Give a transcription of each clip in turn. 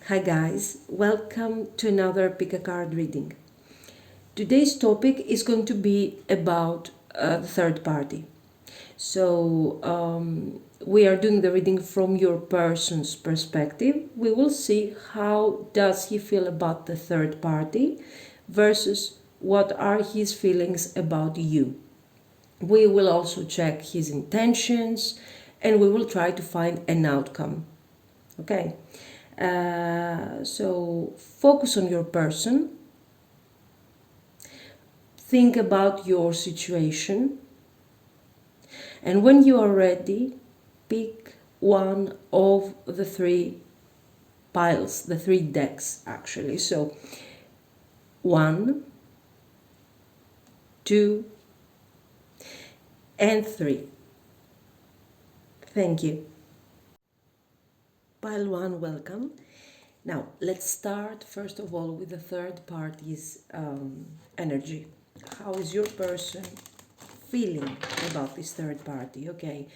Hi guys, welcome to another pick a card reading. Today's topic is going to be about the third party. So we are doing the reading from your person's perspective. We will see how does he feel about the third party versus what are his feelings about you. We will also check his intentions and we will try to find an outcome. Okay. So focus on your person, think about your situation, and when you are ready, pick one of the three piles, the three decks actually. So 1, 2, and 3. Thank you. Pile 1, welcome. Now, let's start first of all with the third party's energy. How is your person feeling about this third party? Okay,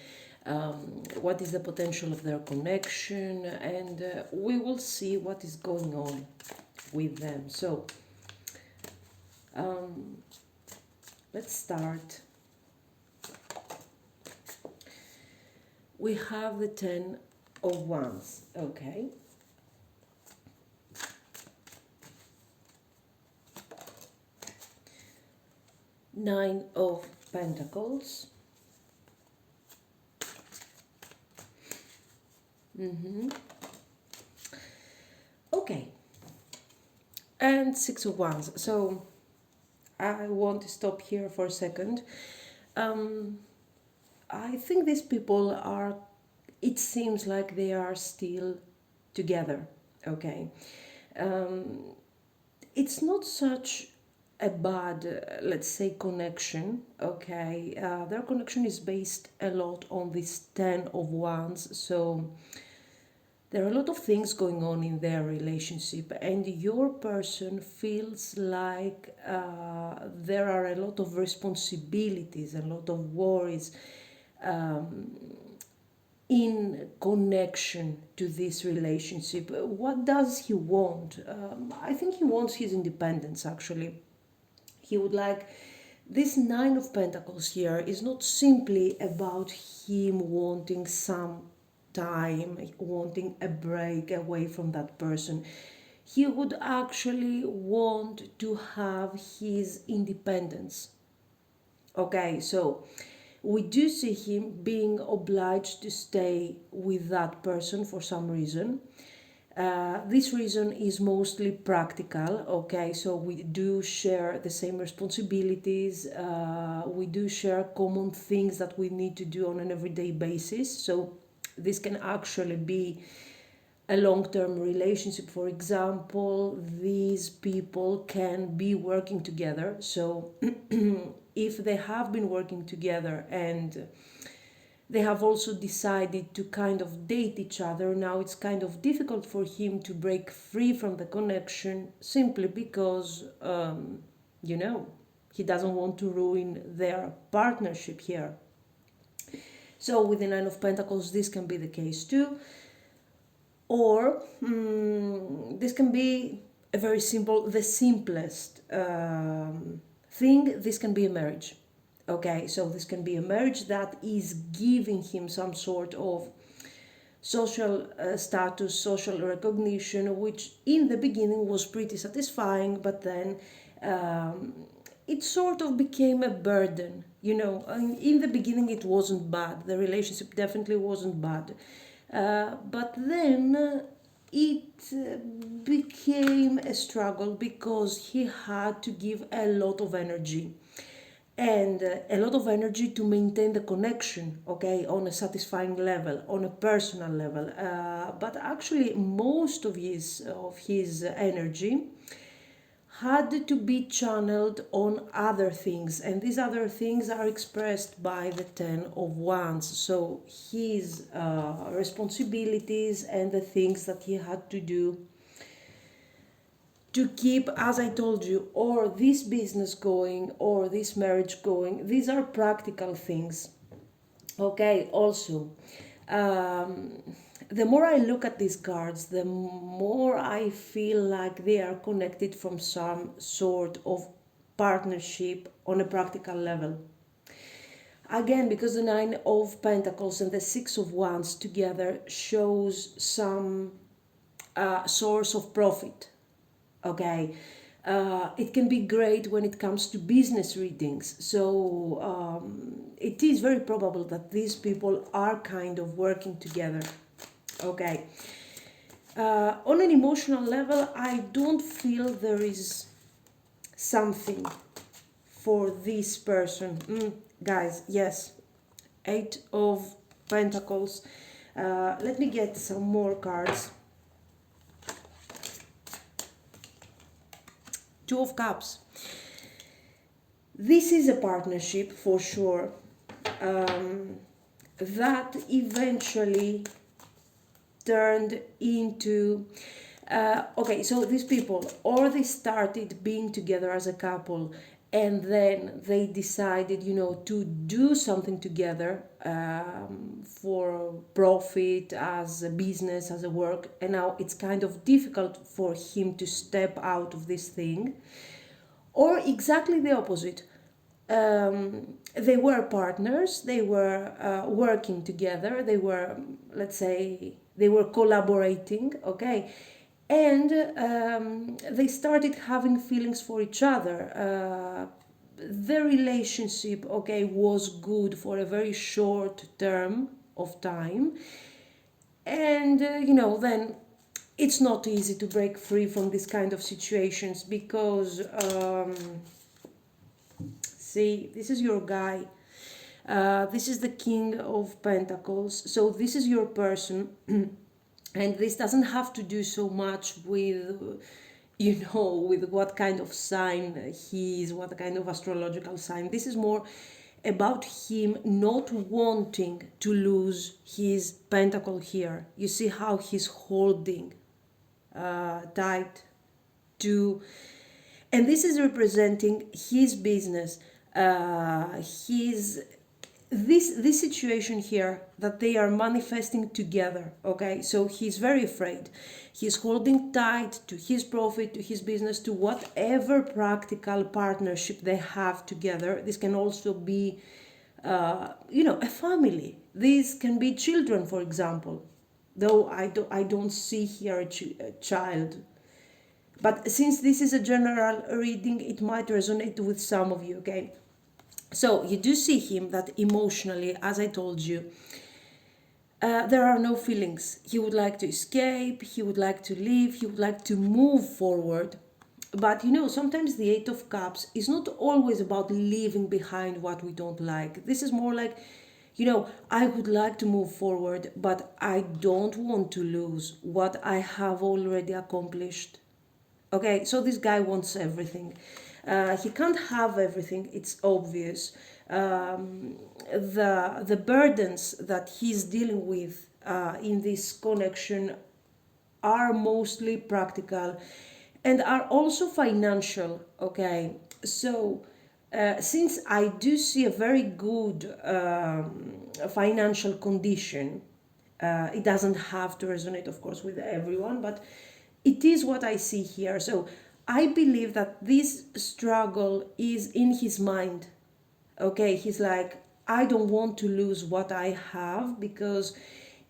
what is the potential of their connection? And we will see what is going on with them. So, let's start. We have the 10 of Wands, okay? Nine of Pentacles. Okay. And Six of Wands. So I want to stop here for a second. I think these people are, it seems like they are still together, okay? It's not such a bad, let's say, connection, okay? Their connection is based a lot on this 10 of Wands, so there are a lot of things going on in their relationship, and your person feels like there are a lot of responsibilities, a lot of worries in connection to this relationship. What does he want? I think he wants his independence, actually. He would like, this Nine of Pentacles here is not simply about him wanting some time, wanting a break away from that person. He would actually want to have his independence. Okay, so we do see him being obliged to stay with that person for some reason. This reason is mostly practical, okay? So we do share the same responsibilities, we do share common things that we need to do on an everyday basis. So this can actually be a long-term relationship. For example, these people can be working together. So if they have been working together and they have also decided to kind of date each other, now it's kind of difficult for him to break free from the connection simply because, he doesn't want to ruin their partnership here. So with the Nine of Pentacles, this can be the case too. Or this can be a very simple, the simplest thing, this can be a marriage. Okay, so this can be a marriage that is giving him some sort of social status, social recognition, which in the beginning was pretty satisfying, but then it sort of became a burden. In the beginning it wasn't bad, the relationship definitely wasn't bad. But then it became a struggle because he had to give a lot of energy and a lot of energy to maintain the connection, okay, on a satisfying level, on a personal level. But actually most of his energy had to be channeled on other things, and these other things are expressed by the 10 of Wands. So his responsibilities and the things that he had to do to keep, as I told you, or this business going or this marriage going. These are practical things. Okay, also the more I look at these cards, the more I feel like they are connected from some sort of partnership on a practical level. Again, because the Nine of Pentacles and the Six of Wands together shows some source of profit. Okay, it can be great when it comes to business readings. So it is very probable that these people are kind of working together. Okay. On an emotional level, I don't feel there is something for this person. Guys, yes. Eight of Pentacles. Let me get some more cards. Two of Cups. This is a partnership for sure, that eventually turned into okay, so these people, or they started being together as a couple, and then they decided, you know, to do something together for profit, as a business, as a work, and now it's kind of difficult for him to step out of this thing. Or exactly the opposite. They were partners, they were working together, they were, let's say, they were collaborating, okay? And they started having feelings for each other. The relationship, okay, was good for a very short term of time. And, you know, then it's not easy to break free from this kind of situations because, see, this is your guy. This is the King of Pentacles. So this is your person. And this doesn't have to do so much with, you know, with what kind of sign he is, what kind of astrological sign. This is more about him not wanting to lose his pentacle here. You see how he's holding tight to, and this is representing his business, his this situation here that they are manifesting together. Okay, so he's very afraid, he's holding tight to his profit, to his business, to whatever practical partnership they have together. This can also be you know, a family. This can be children, for example, though I don't see here a child. But since this is a general reading, it might resonate with some of you, okay? So you do see him that emotionally, as I told you, there are no feelings. He would like to escape, he would like to leave, he would like to move forward. But you know, sometimes the Eight of Cups is not always about leaving behind what we don't like. This is more like, you know, I would like to move forward, but I don't want to lose what I have already accomplished. Okay, so this guy wants everything. He can't have everything, it's obvious. The burdens that he's dealing with in this connection are mostly practical and are also financial. Okay, so since I do see a very good financial condition, it doesn't have to resonate, of course, with everyone, but it is what I see here. So I believe that this struggle is in his mind. Okay, he's like, I don't want to lose what I have, because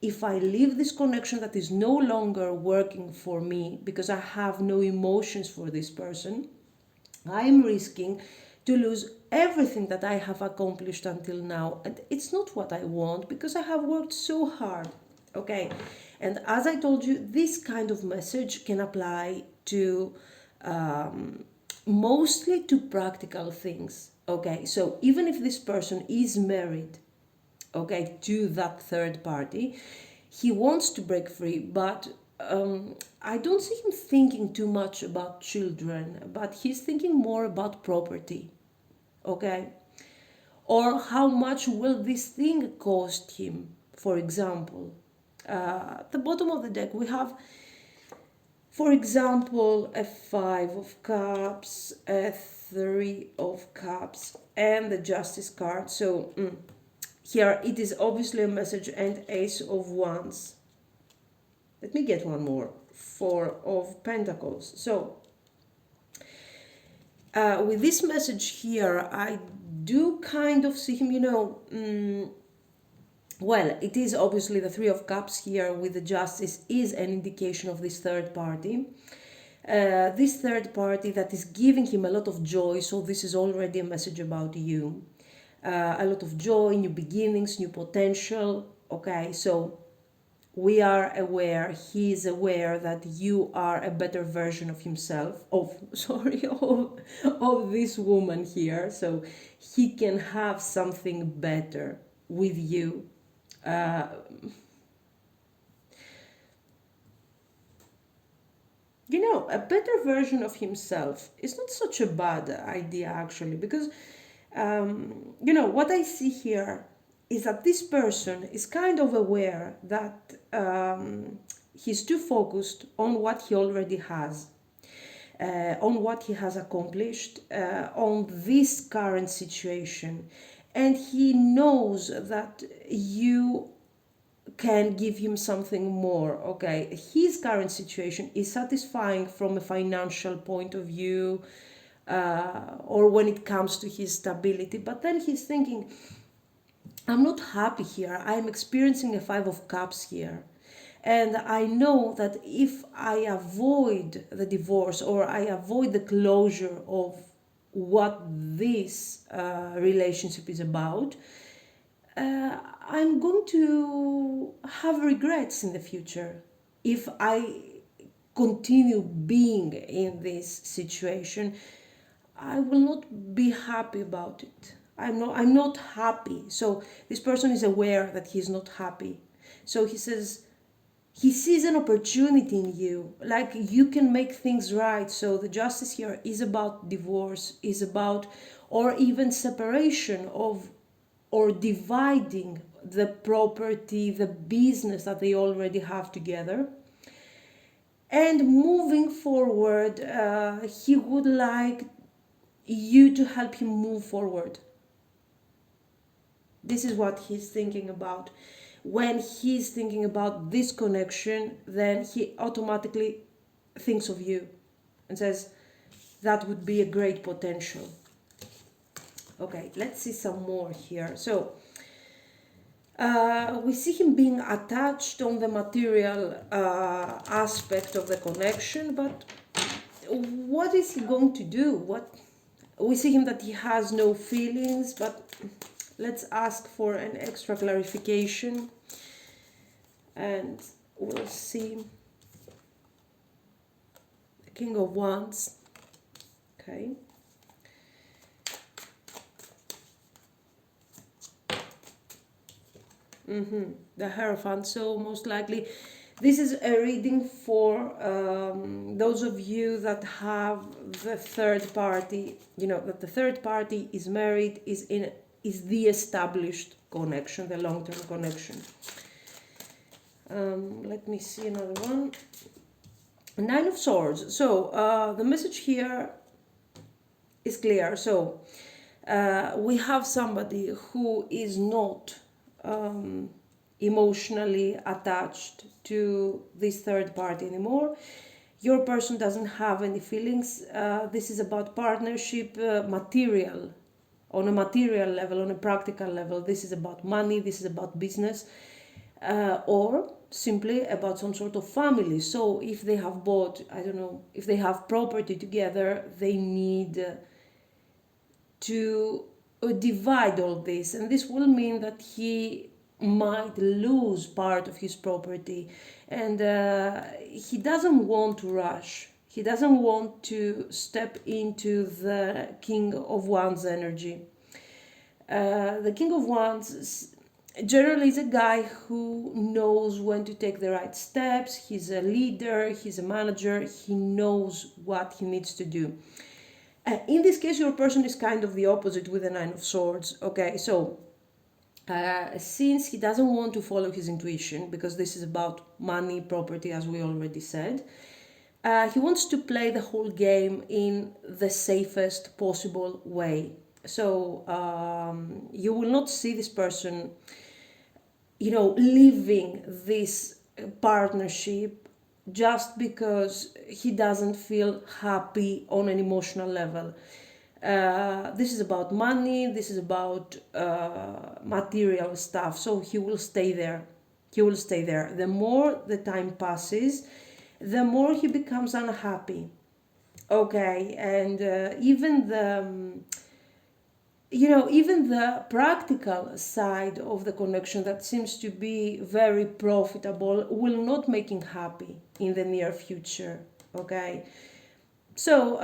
if I leave this connection that is no longer working for me, because I have no emotions for this person, I am risking to lose everything that I have accomplished until now. And it's not what I want, because I have worked so hard. Okay, and as I told you, this kind of message can apply to mostly to practical things. Okay, so even if this person is married, okay, to that third party, he wants to break free, but I don't see him thinking too much about children, but he's thinking more about property. Okay, or how much will this thing cost him, for example. At the bottom of the deck we have, for example, a Five of Cups, a Three of Cups, and the Justice card. So here it is obviously a message, and Ace of Wands. Let me get one more. Four of Pentacles. So, with this message here, I do kind of see him, well, it is obviously the Three of Cups here with the Justice is an indication of this third party. This third party that is giving him a lot of joy, so this is already a message about you. A lot of joy, new beginnings, new potential. Okay, so we are aware, he is aware that you are a better version of himself, of this woman here. So he can have something better with you. A better version of himself is not such a bad idea actually, because what I see here is that this person is kind of aware that he's too focused on what he already has, on what he has accomplished, on this current situation. And he knows that you can give him something more. Okay, his current situation is satisfying from a financial point of view, or when it comes to his stability, but then he's thinking, I'm not happy here. I'm experiencing a Five of Cups here. And I know that if I avoid the divorce, or I avoid the closure of what this relationship is about, I'm going to have regrets in the future if I continue being in this situation. I will not be happy about it. I'm not happy. So this person is aware that he's not happy. So he says, he sees an opportunity in you, like you can make things right. So the Justice here is about divorce, is about, or even separation of, or dividing the property, the business that they already have together. And moving forward, he would like you to help him move forward. This is what he's thinking about. When he's thinking about this connection, then he automatically thinks of you and says, that would be a great potential. Okay, let's see some more here. So, we see him being attached on the material aspect of the connection, but what is he going to do? We see him that he has no feelings, but let's ask for an extra clarification and we'll see. The King of Wands. Okay. The Hierophant. So most likely this is a reading for those of you that have the third party, that the third party is married, is the established connection, the long-term connection. Let me see another one. Nine of Swords. So the message here is clear. So we have somebody who is not emotionally attached to this third party anymore. Your person doesn't have any feelings. This is about partnership, material, on a material level, on a practical level. This is about money, this is about business, or simply about some sort of family. So if they have bought, if they have property together, they need to divide all this, and this will mean that he might lose part of his property, and he doesn't want to rush. He doesn't want to step into the King of Wands energy. The King of Wands generally is a guy who knows when to take the right steps. He's a leader, he's a manager, he knows what he needs to do. In this case, your person is kind of the opposite with the Nine of Swords. Okay, so since he doesn't want to follow his intuition, because this is about money, property, as we already said, he wants to play the whole game in the safest possible way. So you will not see this person, leaving this partnership just because he doesn't feel happy on an emotional level. This is about money, this is about material stuff, so he will stay there. He will stay there. The more the time passes, the more he becomes unhappy. Okay, and even even the practical side of the connection that seems to be very profitable will not make him happy in the near future. Okay, so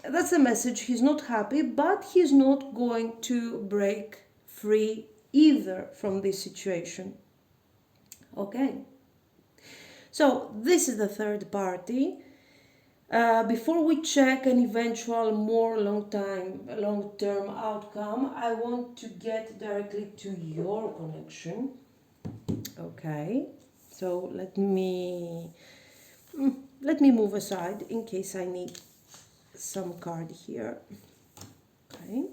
that's the message. He's not happy, but he's not going to break free either from this situation. Okay, so this is the third party. Before we check an eventual more long-term outcome, I want to get directly to your connection. Okay, so let me move aside in case I need some card here. Okay,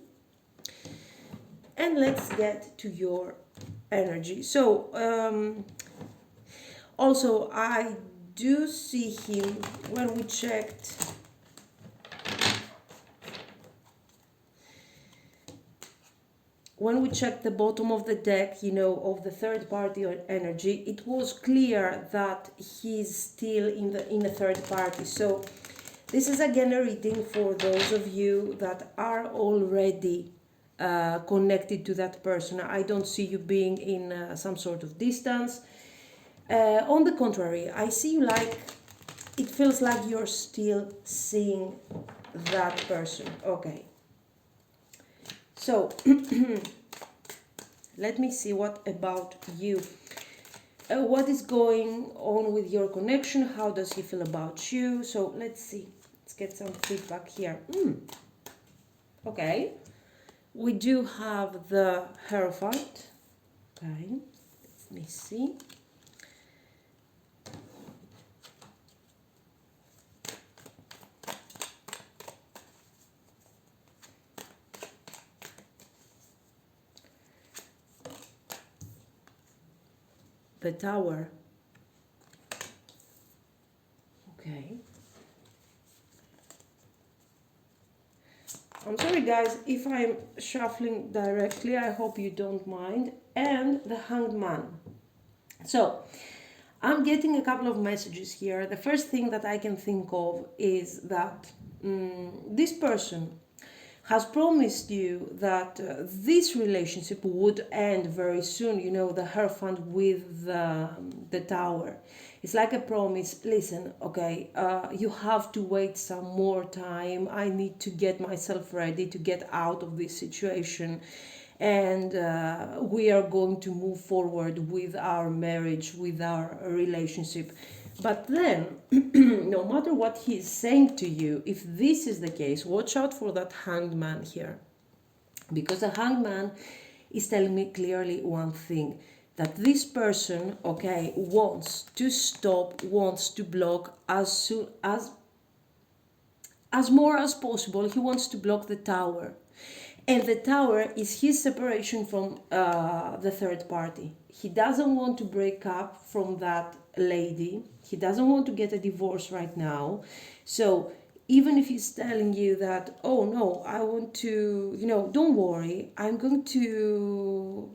and let's get to your energy. So also I do see him when we checked the bottom of the deck, of the third party energy. It was clear that he's still in the third party. So this is again a reading for those of you that are already connected to that person. I don't see you being in some sort of distance. On the contrary, I see you like, it feels like you're still seeing that person. Okay. So, let me see what about you. What is going on with your connection? How does he feel about you? So, let's see. Let's get some feedback here. Okay. We do have the Hierophant. Okay. Let me see. The Tower. Okay. I'm sorry guys if I'm shuffling directly, I hope you don't mind. And the Hanged Man. So I'm getting a couple of messages here. The first thing that I can think of is that this person has promised you that this relationship would end very soon. The Hierophant with the Tower. It's like a promise. Listen, okay, you have to wait some more time. I need to get myself ready to get out of this situation. And we are going to move forward with our marriage, with our relationship. But then, no matter what he is saying to you, if this is the case, watch out for that Hanged Man here. Because the Hanged Man is telling me clearly one thing, that this person, okay, wants to stop, wants to block as soon as more as possible. He wants to block the Tower. And the Tower is his separation from the third party. He doesn't want to break up from that lady. He doesn't want to get a divorce right now. So even if he's telling you that, oh no, I want to, don't worry, I'm going to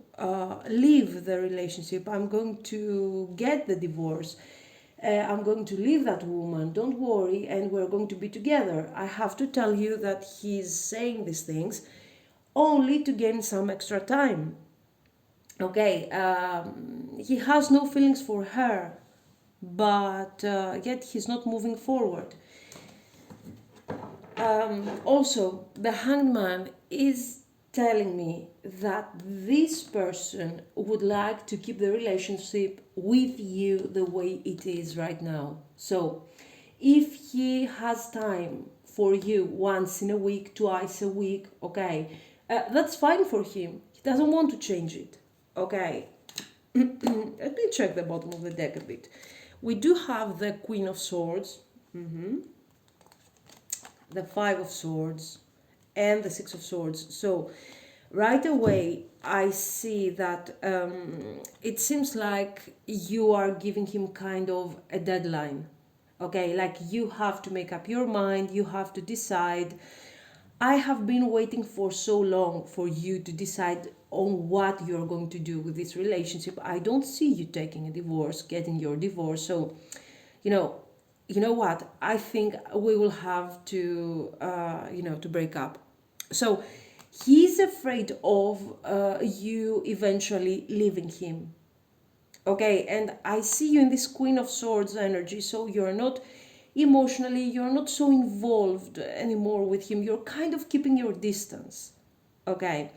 leave the relationship. I'm going to get the divorce. I'm going to leave that woman, don't worry, and we're going to be together. I have to tell you that he's saying these things only to gain some extra time. Okay, he has no feelings for her, but yet he's not moving forward. Also, the Hanged Man is telling me that this person would like to keep the relationship with you the way it is right now. So, if he has time for you once in a week, twice a week, okay, that's fine for him. He doesn't want to change it. Okay, let me check the bottom of the deck a bit. We do have the Queen of Swords, the Five of Swords, and the Six of Swords. So right away I see that it seems like you are giving him kind of a deadline. Okay, like you have to make up your mind, you have to decide. I have been waiting for so long for you to decide on what you're going to do with this relationship. I don't see you taking a divorce, getting your divorce. So, you know, you know what? I think we will have to, to break up. So, he's afraid of you eventually leaving him. Okay, and I see you in this Queen of Swords energy, so you're not emotionally, you're not so involved anymore with him. You're kind of keeping your distance. Okay,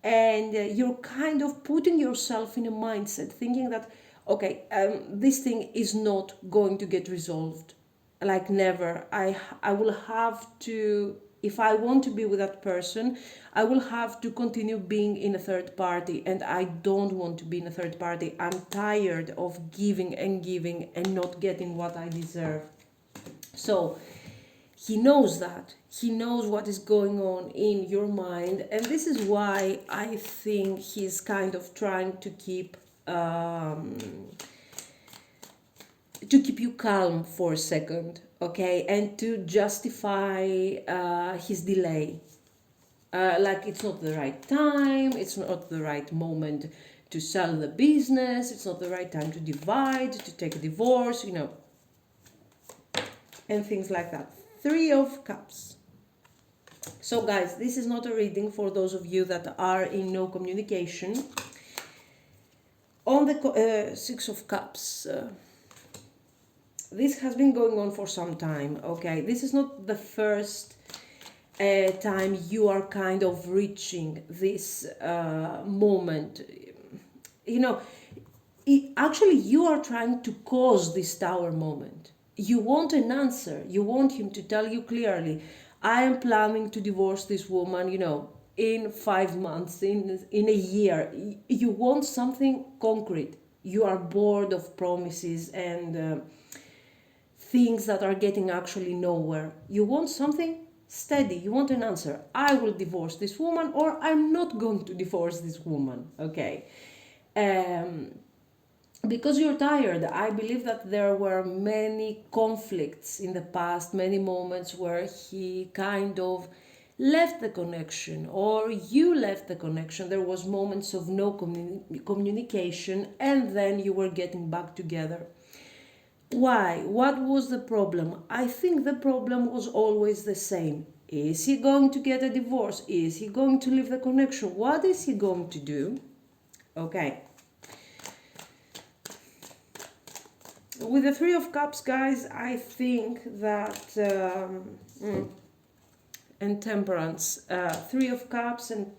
and you're kind of putting yourself in a mindset thinking that, okay, this thing is not going to get resolved, like never. I will have to, if I want to be with that person, I will have to continue being in a third party, and I don't want to be in a third party. I'm tired of giving and giving and not getting what I deserve. So he knows that. He knows what is going on in your mind, and this is why I think he's kind of trying to keep you calm for a second, okay, and to justify his delay. Like it's not the right time, it's not the right moment to sell the business, it's not the right time to divide, to take a divorce, and things like that. Three of Cups. So guys, this is not a reading for those of you that are in no communication. On the Six of Cups, this has been going on for some time, okay? This is not the first time you are kind of reaching this moment. Actually, you are trying to cause this Tower moment. You want an answer. You want him to tell you clearly, I am planning to divorce this woman, in 5 months, in a year. You want something concrete. You are bored of promises and things that are getting actually nowhere. You want something steady. You want an answer. I will divorce this woman, or I'm not going to divorce this woman. Okay. Because you're tired. I believe that there were many conflicts in the past, many moments where he kind of left the connection, or you left the connection. There was moments of no communication, and then you were getting back together. Why? What was the problem? I think the problem was always the same. Is he going to get a divorce? Is he going to leave the connection? What is he going to do? Okay. With the Three of Cups, guys, I think that and Temperance, Three of Cups, and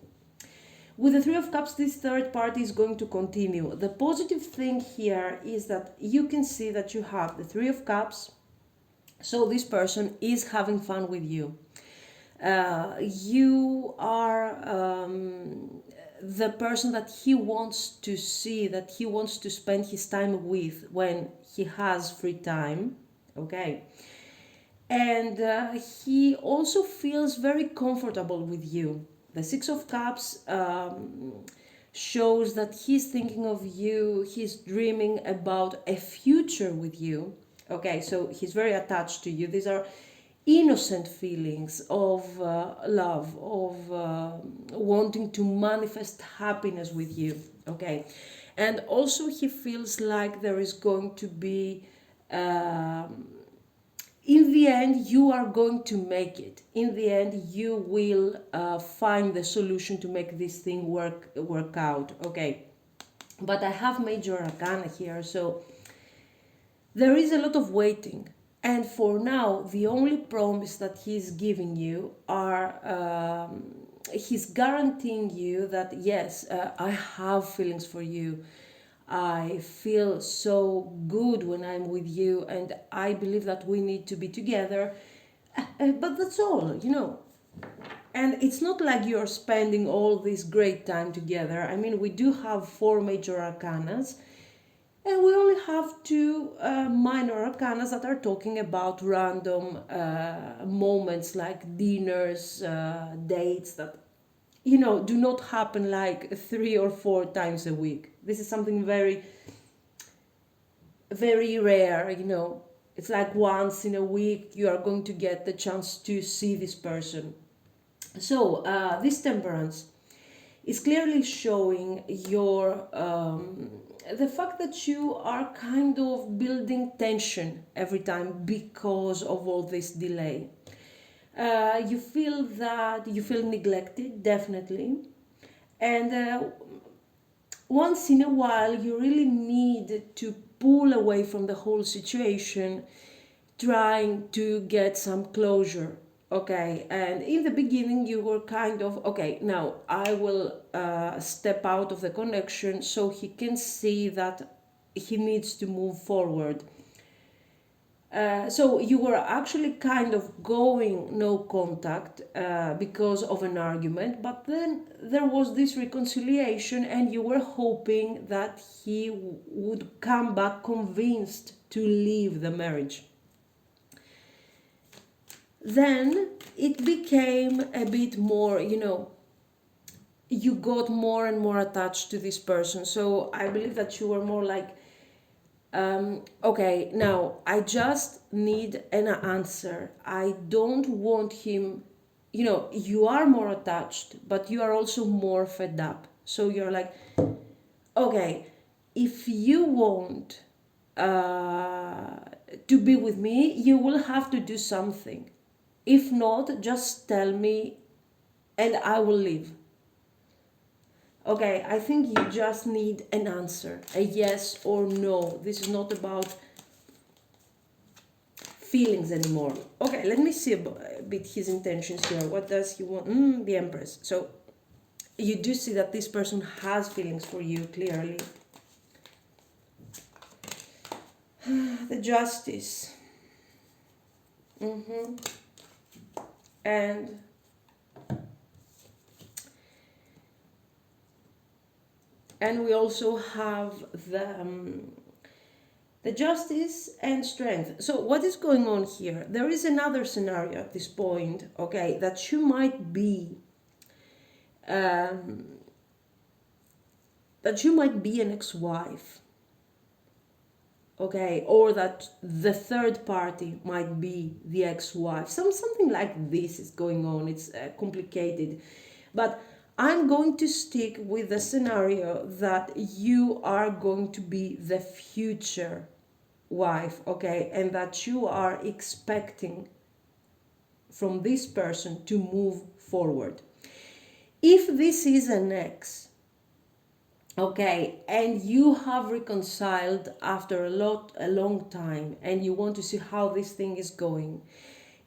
with the Three of Cups, this third party is going to continue. The positive thing here is that you can see that you have the Three of Cups, so this person is having fun with you. You are the person that he wants to see, that he wants to spend his time with when he has free time, okay? And he also feels very comfortable with you. The Six of Cups shows that he's thinking of you, he's dreaming about a future with you, okay? So he's very attached to you. These are innocent feelings of love, of wanting to manifest happiness with you, okay? And also he feels like there is going to be in the end you are going to make it. In the end you will find the solution to make this thing work out, okay? But I have Major Arcana here, so there is a lot of waiting. And for now, the only promise that he's giving you are, he's guaranteeing you that, yes, I have feelings for you. I feel so good when I'm with you, and I believe that we need to be together. But that's all. And it's not like you're spending all this great time together. I mean, we do have 4 major arcanas, and we only have 2 minor arcanas that are talking about random moments like dinners, dates that do not happen like 3 or 4 times a week. This is something very, very rare. It's like once in a week you are going to get the chance to see this person. So this temperance is clearly showing your the fact that you are kind of building tension every time because of all this delay. You feel that you feel neglected, definitely, and once in a while you really need to pull away from the whole situation, trying to get some closure. Okay, and in the beginning you were kind of, okay, now I will step out of the connection so he can see that he needs to move forward. So you were actually kind of going no contact because of an argument, but then there was this reconciliation, and you were hoping that he would come back convinced to leave the marriage. Then it became a bit more, you got more and more attached to this person. So I believe that you were more like, okay, now I just need an answer. I don't want him, you are more attached, but you are also more fed up. So you're like, okay, if you want to be with me, you will have to do something. If not, just tell me and I will leave. Okay, I think you just need an answer, a yes or no. This is not about feelings anymore. Okay, let me see a bit his intentions here. What does he want? The Empress. So you do see that this person has feelings for you, clearly. The Justice. And we also have the Justice and Strength. So what is going on here? There is another scenario at this point, okay, that you might be an ex-wife, okay, or that the third party might be the ex-wife. Something like this is going on. It's complicated, but I'm going to stick with the scenario that you are going to be the future wife, okay, and that you are expecting from this person to move forward. If this is an ex, okay, and you have reconciled after a long time, and you want to see how this thing is going,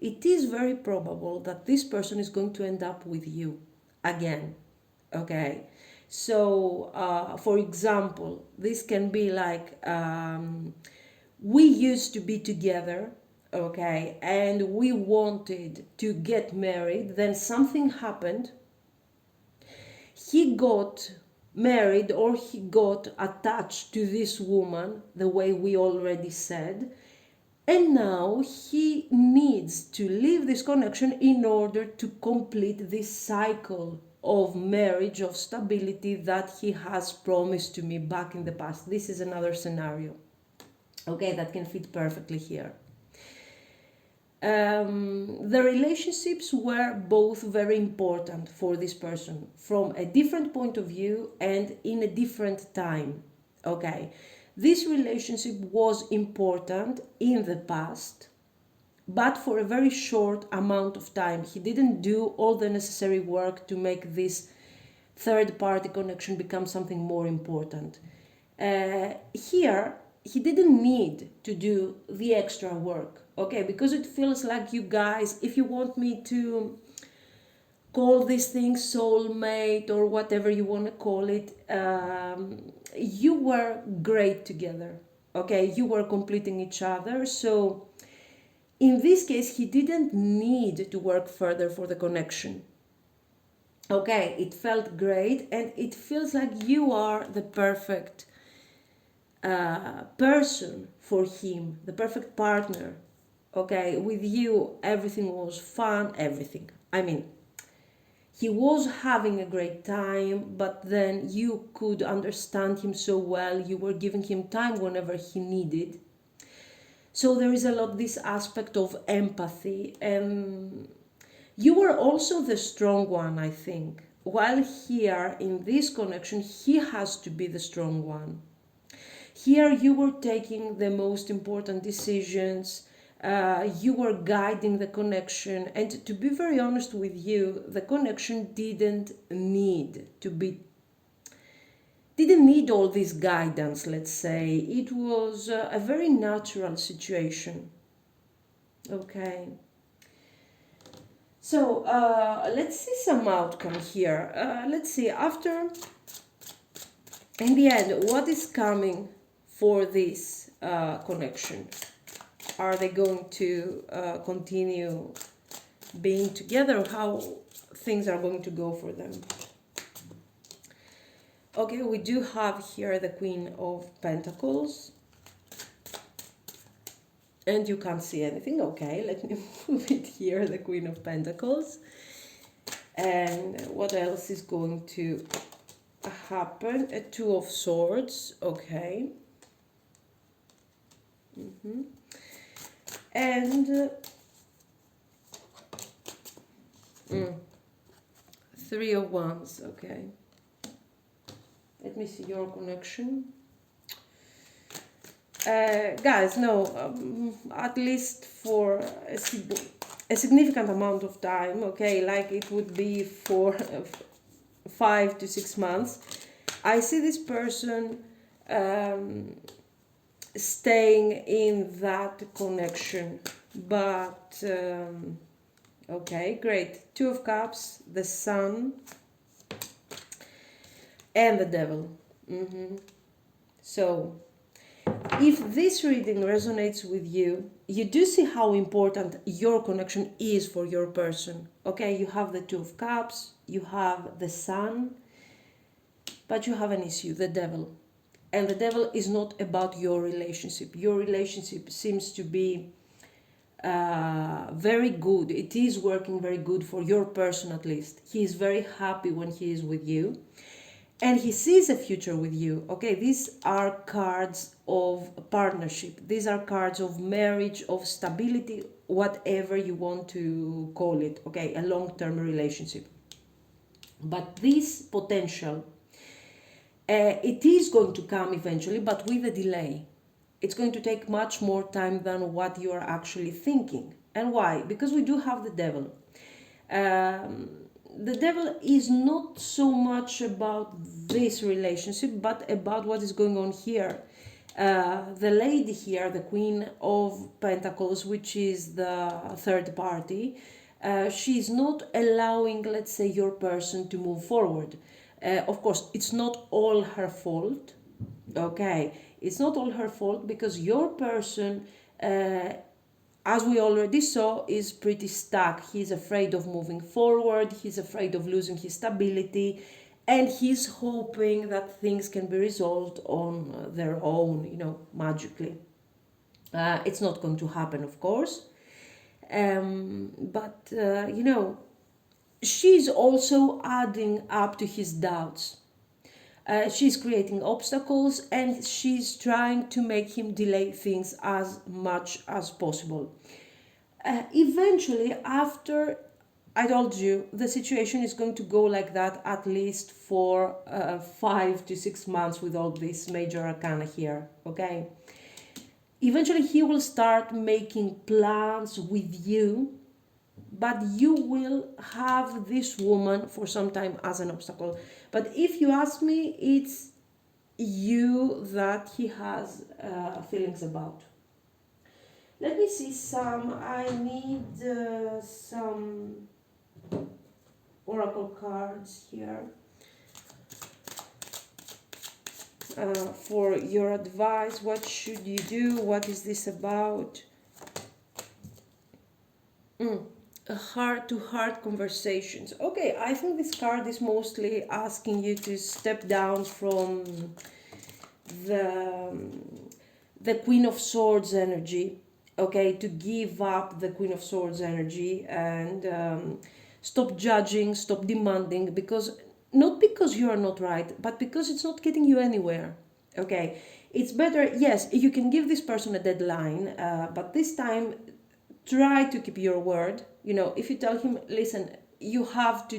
it is very probable that this person is going to end up with you again. Okay, so for example, this can be like, we used to be together, okay, and we wanted to get married, then something happened, he got married or he got attached to this woman, the way we already said, and now he needs to leave this connection in order to complete this cycle of marriage, of stability that he has promised to me back in the past. This is another scenario, okay, that can fit perfectly here. The relationships were both very important for this person from a different point of view and in a different time. Okay, this relationship was important in the past, but for a very short amount of time. He didn't do all the necessary work to make this third party connection become something more important. Here, he didn't need to do the extra work, okay, because it feels like you guys, if you want me to call this thing soulmate or whatever you want to call it, you were great together, okay, you were completing each other. So in this case, he didn't need to work further for the connection. Okay, it felt great, and it feels like you are the perfect person for him, the perfect partner. Okay, with you everything was fun, everything. I mean, he was having a great time, but then you could understand him so well, you were giving him time whenever he needed. So there is a lot this aspect of empathy, and you were also the strong one, I think. While here in this connection, he has to be the strong one. Here you were taking the most important decisions, you were guiding the connection, and to be very honest with you, the connection didn't need all this guidance, let's say. It was a very natural situation. Okay. So let's see some outcome here. Let's see, after, in the end, what is coming for this connection? Are they going to continue being together? How things are going to go for them? Okay, we do have here the Queen of Pentacles. And you can't see anything. Okay, let me move it here, the Queen of Pentacles. And what else is going to happen? A Two of Swords. Okay. And Three of Wands. Okay. Let me see your connection. Guys, no, at least for a significant amount of time, okay, like it would be for 5 to 6 months. I see this person staying in that connection, but okay, great. Two of Cups, the Sun, and the Devil. So if this reading resonates with you, you do see how important your connection is for your person. Okay, you have the Two of Cups, you have the Sun, but you have an issue, the Devil. And the Devil is not about your relationship. Your relationship seems to be very good. It is working very good for your person, at least. He is very happy when he is with you. And he sees a future with you. Okay, these are cards of partnership. These are cards of marriage, of stability, whatever you want to call it. Okay, a long-term relationship. But this potential, it is going to come eventually, but with a delay. It's going to take much more time than what you are actually thinking. And why? Because we do have the Devil. The Devil is not so much about this relationship, but about what is going on here. The lady here, the Queen of Pentacles, which is the third party, she's not allowing, let's say, your person to move forward. Of course, it's not all her fault. Okay, it's not all her fault, because your person, as we already saw, is pretty stuck. He's afraid of moving forward, he's afraid of losing his stability, and he's hoping that things can be resolved on their own, magically. It's not going to happen, of course. But she's also adding up to his doubts. She's creating obstacles, and she's trying to make him delay things as much as possible. Eventually, after, I told you, the situation is going to go like that at least for 5 to 6 months with all this major arcana here, okay? Eventually, he will start making plans with you, but you will have this woman for some time as an obstacle. But if you ask me, it's you that he has feelings about. Let me see I need some oracle cards here for your advice. What should you do? What is this about? Heart-to-heart conversations. Okay, I think this card is mostly asking you to step down from the Queen of Swords energy. Okay, to give up the Queen of Swords energy and Stop judging, stop demanding, because not because you are not right, but because it's not getting you anywhere. Okay, it's better, yes, you can give this person a deadline, but this time try to keep your word. You know, if you tell him, listen, you have to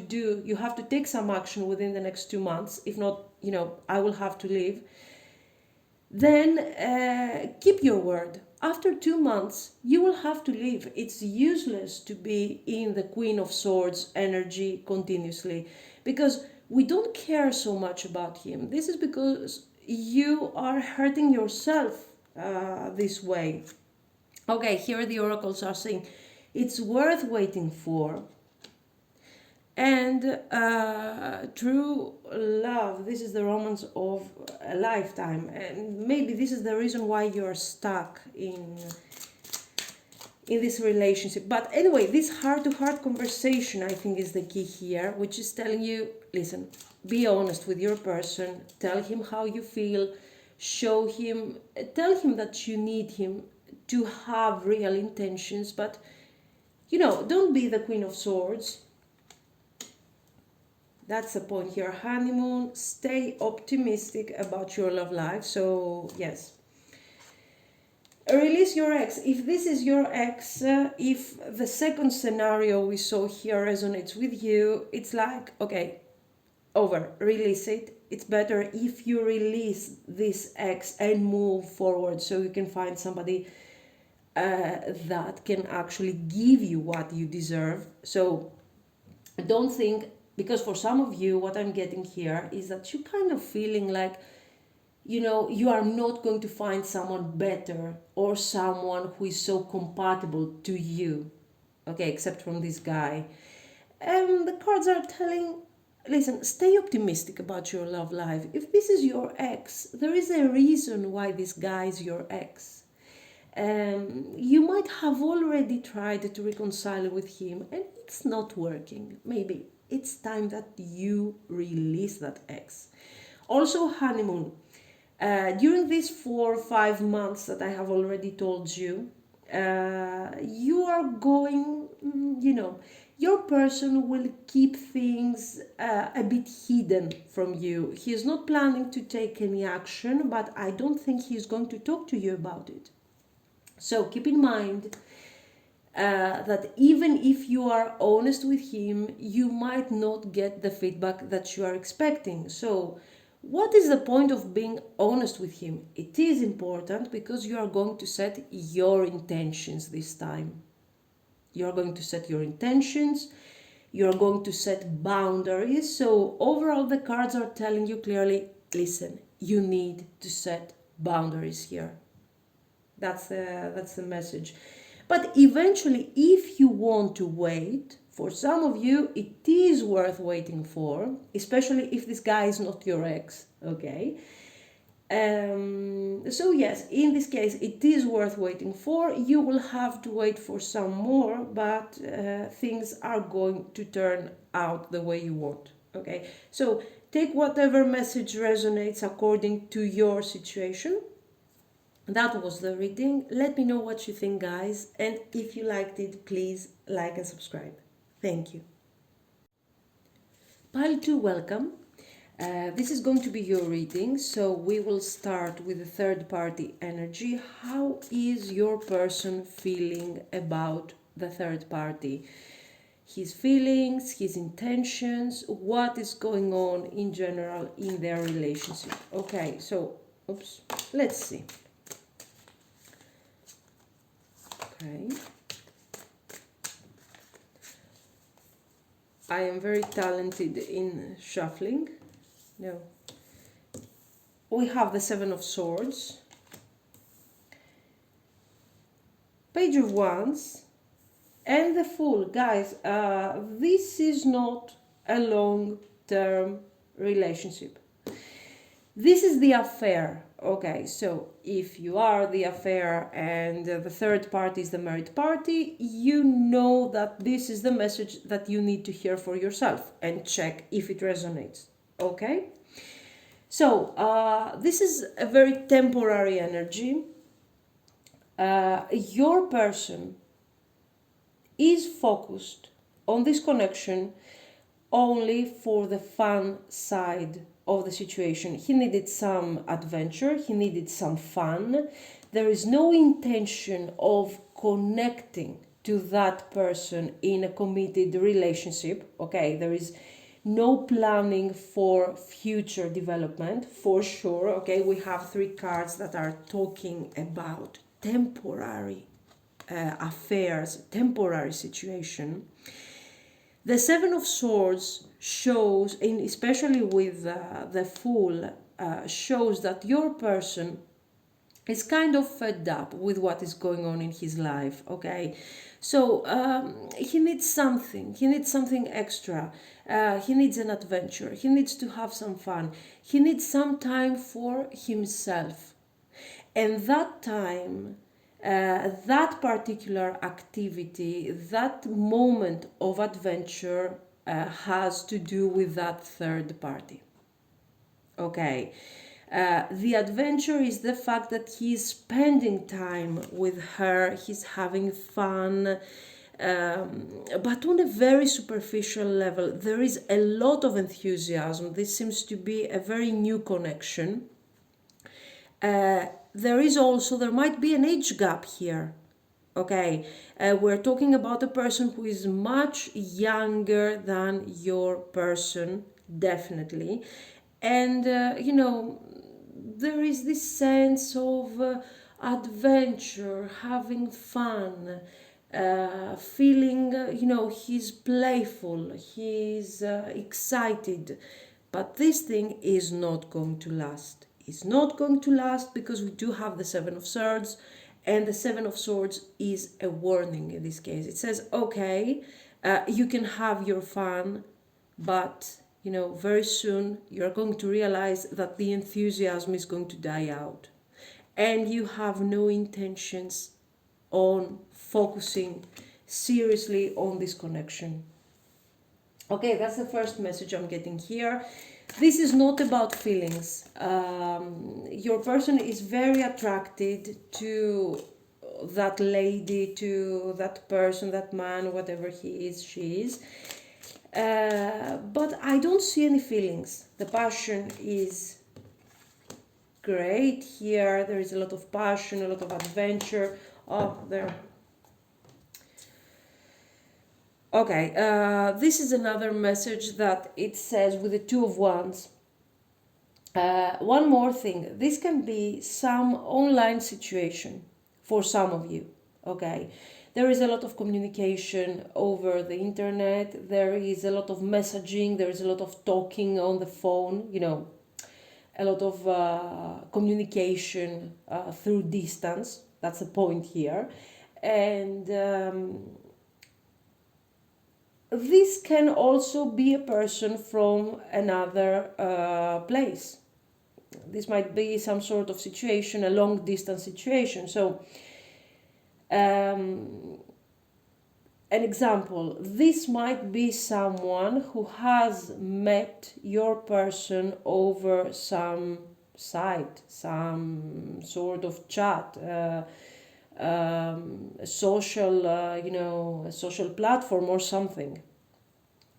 take some action within the next 2 months. If not, you know, I will have to leave. Then keep your word. After 2 months, you will have to leave. It's useless to be in the Queen of Swords energy continuously, because we don't care so much about him. This is because you are hurting yourself this way. Okay, here the oracles are saying it's worth waiting for. And true love, this is the romance of a lifetime. And maybe this is the reason why you're stuck in this relationship. But anyway, this heart-to-heart conversation, I think, is the key here, which is telling you, listen, be honest with your person, tell him how you feel, show him, tell him that you need him to have real intentions, but, you know, don't be the Queen of Swords. That's the point here. Honeymoon, stay optimistic about your love life. So, yes. Release your ex. If this is your ex, if the second scenario we saw here resonates with you, it's like, okay, over. Release it. It's better if you release this ex and move forward so you can find somebody that can actually give you what you deserve. So, don't think, because for some of you, what I'm getting here is that you're kind of feeling like, you know, you are not going to find someone better or someone who is so compatible to you, okay, except from this guy. And the cards are telling, listen, stay optimistic about your love life. If this is your ex, there is a reason why this guy is your ex. You might have already tried to reconcile with him and it's not working. Maybe it's time that you release that ex. Also, honeymoon. During these 4 or 5 months that I have already told you, you are going, you know, your person will keep things a bit hidden from you. He is not planning to take any action, but I don't think he's going to talk to you about it. So keep in mind that even if you are honest with him, you might not get the feedback that you are expecting. So what is the point of being honest with him? It is important because you are going to set your intentions this time. You are going to set your intentions. You are going to set boundaries. So overall, the cards are telling you clearly, listen, you need to set boundaries here. That's the message. But eventually, if you want to wait, for some of you, it is worth waiting for, especially if this guy is not your ex, okay? So yes, in this case, it is worth waiting for. You will have to wait for some more, but things are going to turn out the way you want, okay? So take whatever message resonates according to your situation. That was the reading. Let me know what you think, guys. And if you liked it, please like and subscribe. Thank you. Pile 2, welcome. This is going to be your reading. So we will start with the third party energy. How is your person feeling about the third party? His feelings, his intentions, what is going on in general in their relationship. Okay, so, let's see. Okay. I am very talented in shuffling. No. We have the Seven of Swords, Page of Wands, and the Fool. Guys, this is not a long-term relationship. This is the affair. Okay, so if you are the affair and the third party is the married party, you know that this is the message that you need to hear for yourself and check if it resonates. Okay? So, this is a very temporary energy. Your person is focused on this connection only for the fun side of the situation. He needed some adventure, he needed some fun. There is no intention of connecting to that person in a committed relationship. Okay, there is no planning for future development for sure. Okay, we have three cards that are talking about temporary affairs, temporary situation. The Seven of Swords shows, in especially with the Fool, shows that your person is kind of fed up with what is going on in his life. Okay, so he needs something extra. He needs an adventure, he needs to have some fun, he needs some time for himself. And that time, that particular activity, that moment of adventure has to do with that third party. Okay. The adventure is the fact that he's spending time with her, he's having fun, but on a very superficial level. There is a lot of enthusiasm. This seems to be a very new connection. There might be an age gap here. Okay, we're talking about a person who is much younger than your person, definitely. And, there is this sense of adventure, having fun, feeling, he's playful, he's excited. But this thing is not going to last. It's not going to last because we do have the Seven of Swords, and the Seven of Swords is a warning in this case. It says, okay, you can have your fun, but very soon you're going to realize that the enthusiasm is going to die out, and you have no intentions on focusing seriously on this connection. Okay, that's the first message I'm getting here. This is not about feelings. Your person is very attracted to that lady, to that person, that man, whatever he is, she is. But I don't see any feelings. The passion is great here. There is a lot of passion, a lot of adventure. Oh, there. Okay, this is another message that it says with the Two of Wands. One more thing. This can be some online situation for some of you. Okay. There is a lot of communication over the internet. There is a lot of messaging. There is a lot of talking on the phone. A lot of communication through distance. That's the point here. And this can also be a person from another place. This might be some sort of situation, a long distance situation. So, an example, this might be someone who has met your person over some site, some sort of chat, a social platform or something.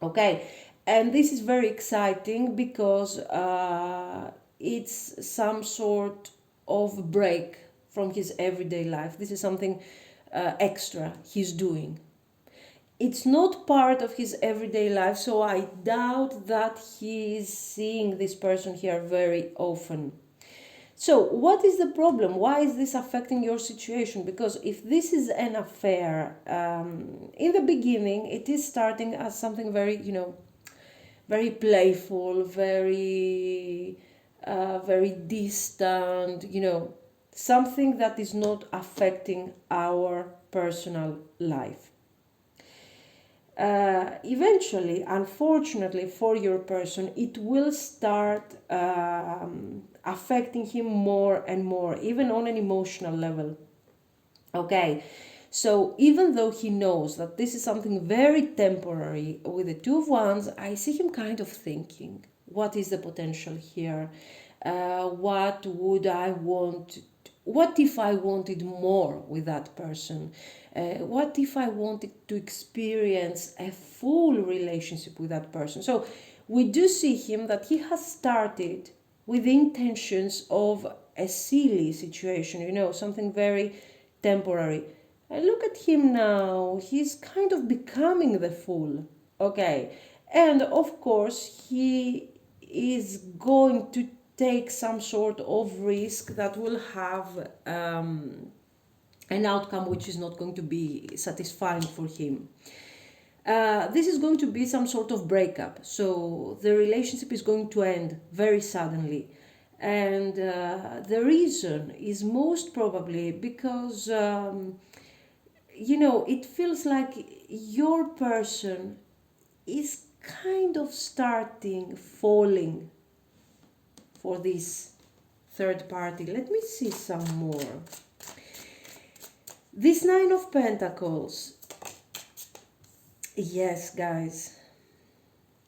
Okay, and this is very exciting because it's some sort of break from his everyday life. This is something extra he's doing. It's not part of his everyday life, so I doubt that he is seeing this person here very often. So what is the problem? Why is this affecting your situation? Because if this is an affair, in the beginning, it is starting as something very, very playful, very distant, something that is not affecting our personal life. Eventually, unfortunately for your person, it will start affecting him more and more, even on an emotional level. Okay, so even though he knows that this is something very temporary with the Two of Wands, I see him kind of thinking, what is the potential here? What would I want what if I wanted more with that person? What if I wanted to experience a full relationship with that person? So we do see him that he has started with the intentions of a silly situation, something very temporary. And look at him now, he's kind of becoming the fool, okay? And of course, he is going to take some sort of risk that will have an outcome which is not going to be satisfying for him. This is going to be some sort of breakup, so the relationship is going to end very suddenly. And the reason is most probably because, it feels like your person is kind of starting falling for this third party. Let me see some more. This Nine of Pentacles. Yes, guys.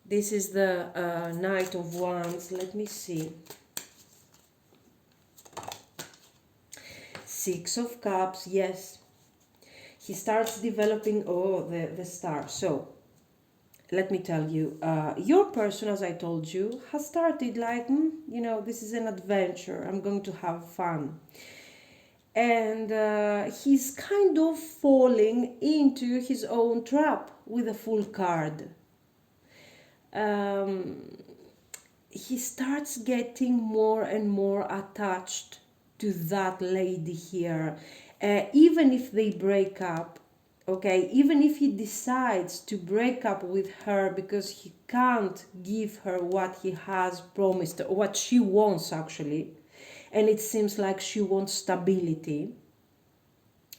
This is the Knight of Wands. Let me see. Six of Cups. Yes. He starts developing, the Star. So, let me tell you, your person, as I told you, has started like, this is an adventure. I'm going to have fun. And he's kind of falling into his own trap with a Fool card. He starts getting more and more attached to that lady here. Even if they break up, okay, even if he decides to break up with her because he can't give her what he has promised, or what she wants actually, and it seems like she wants stability,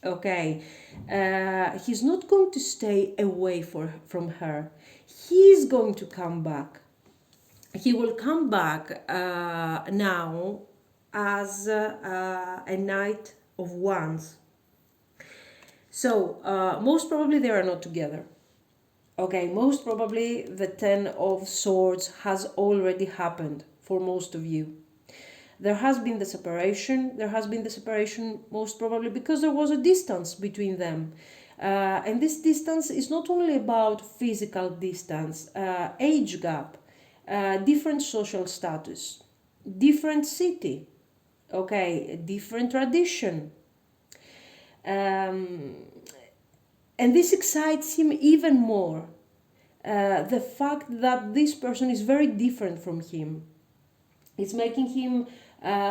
okay, he's not going to stay away from her. He's going to come back. He will come back now as a Knight of Wands. So most probably they are not together. Okay, most probably the Ten of Swords has already happened for most of you. There has been the separation. There has been the separation most probably because there was a distance between them. And this distance is not only about physical distance, age gap, different social status, different city, okay, different tradition. And this excites him even more. The fact that this person is very different from him. It's making him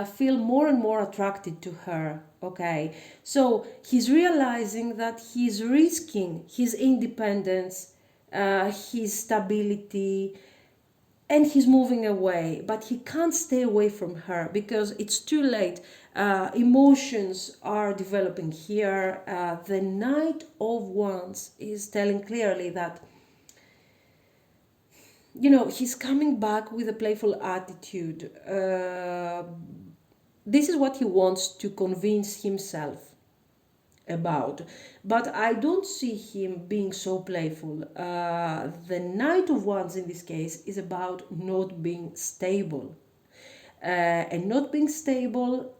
feel more and more attracted to her, okay? So he's realizing that he's risking his independence, his stability, and he's moving away, but he can't stay away from her because it's too late. Emotions are developing here. The Knight of Wands is telling clearly that he's coming back with a playful attitude. This is what he wants to convince himself about. But I don't see him being so playful. The Knight of Wands in this case is about not being stable. And not being stable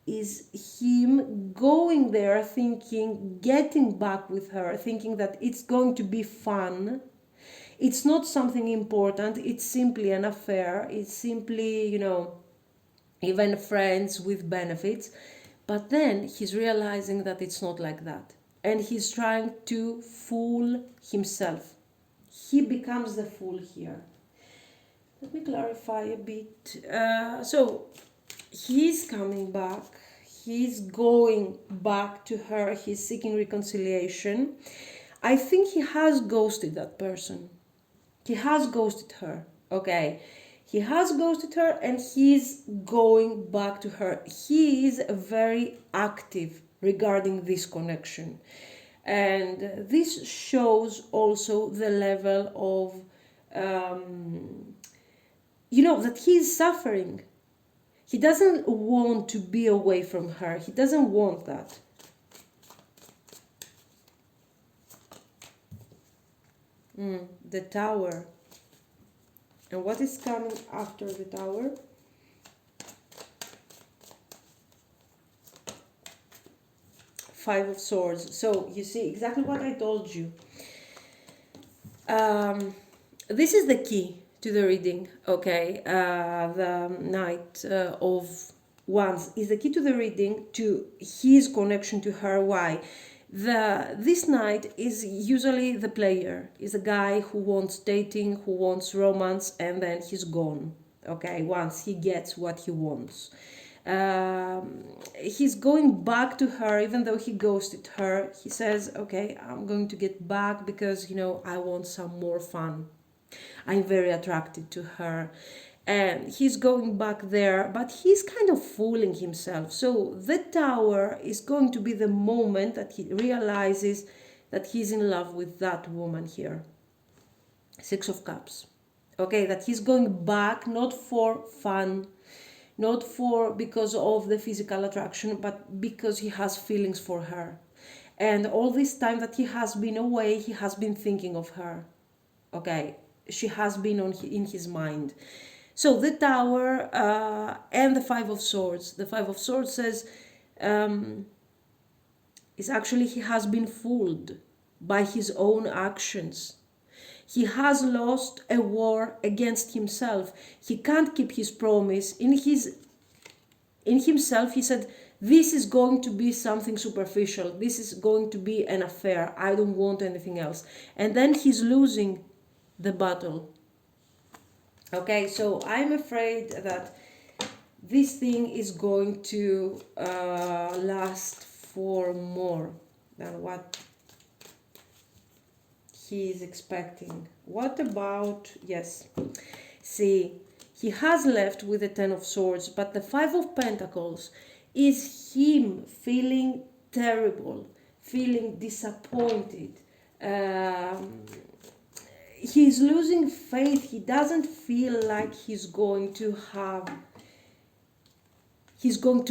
is him going there thinking, getting back with her, thinking that it's going to be fun. It's not something important, it's simply an affair, it's simply, even friends with benefits. But then he's realizing that it's not like that. And he's trying to fool himself. He becomes the fool here. Let me clarify a bit. So he's coming back. He's going back to her. He's seeking reconciliation. I think he has ghosted that person. He has ghosted her, okay? He has ghosted her and he's going back to her. He is very active regarding this connection. And this shows also the level of, that he is suffering. He doesn't want to be away from her. He doesn't want that. The Tower. And what is coming after the Tower? Five of Swords. So you see exactly what I told you. This is the key to the reading, okay? The Knight of Wands is the key to the reading, to his connection to her. Why? This knight is usually the player, is a guy who wants dating, who wants romance, and then he's gone, okay, once he gets what he wants. He's going back to her, even though he ghosted her. He says, okay, I'm going to get back because, you know, I want some more fun. I'm very attracted to her. And he's going back there, but he's kind of fooling himself. So the Tower is going to be the moment that he realizes that he's in love with that woman here. Six of Cups. Okay, that he's going back not for fun, not for because of the physical attraction, but because he has feelings for her. And all this time that he has been away, he has been thinking of her. Okay, she has been in his mind. So the Tower and the Five of Swords. The Five of Swords says is actually he has been fooled by his own actions. He has lost a war against himself. He can't keep his promise. In himself, he said, this is going to be something superficial. This is going to be an affair. I don't want anything else. And then he's losing the battle. Okay, so I'm afraid that this thing is going to last for more than what he is expecting. What about, yes, see, he has left with the Ten of Swords, but the Five of Pentacles is him feeling terrible, feeling disappointed. He's losing faith. He doesn't feel like he's going to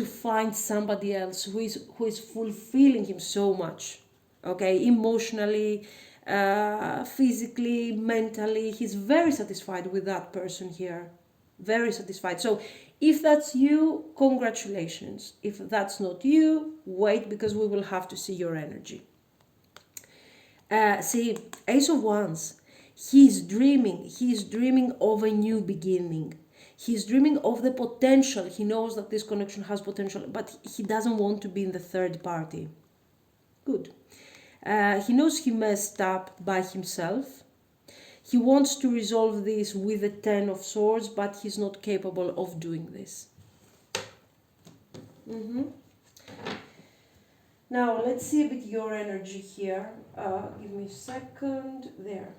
find somebody else who is fulfilling him so much, okay, emotionally, physically, mentally. He's very satisfied with that person here, very satisfied. So if that's you, congratulations. If that's not you, wait, because we will have to see your energy. See, Ace of Wands. He's dreaming of a new beginning. He's dreaming of the potential. He knows that this connection has potential, but he doesn't want to be in the third party. Good. He knows he messed up by himself. He wants to resolve this with the Ten of Swords, but he's not capable of doing this. Now, let's see a bit your energy here. Give me a second. There.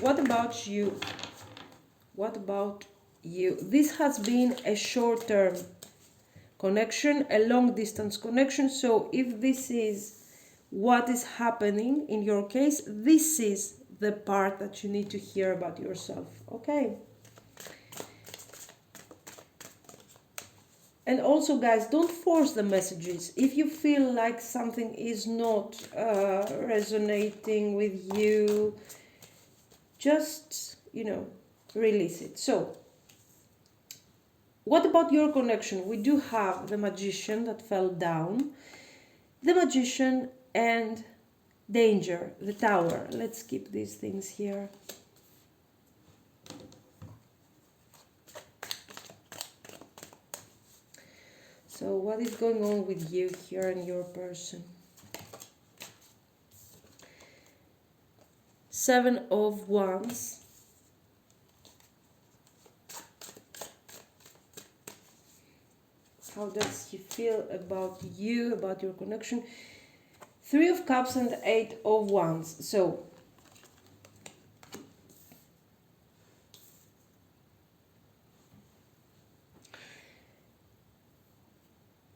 What about you? What about you? This has been a short-term connection, a long-distance connection. So if this is what is happening in your case, this is the part that you need to hear about yourself. Okay. And also, guys, don't force the messages. If you feel like something is not resonating with you, just, you know, release it. So, what about your connection? We do have the Magician that fell down, the Magician and Danger, the Tower. Let's keep these things here. So what is going on with you here and your person? Seven of Wands. How does he feel about you, about your connection? Three of Cups and Eight of Wands. So,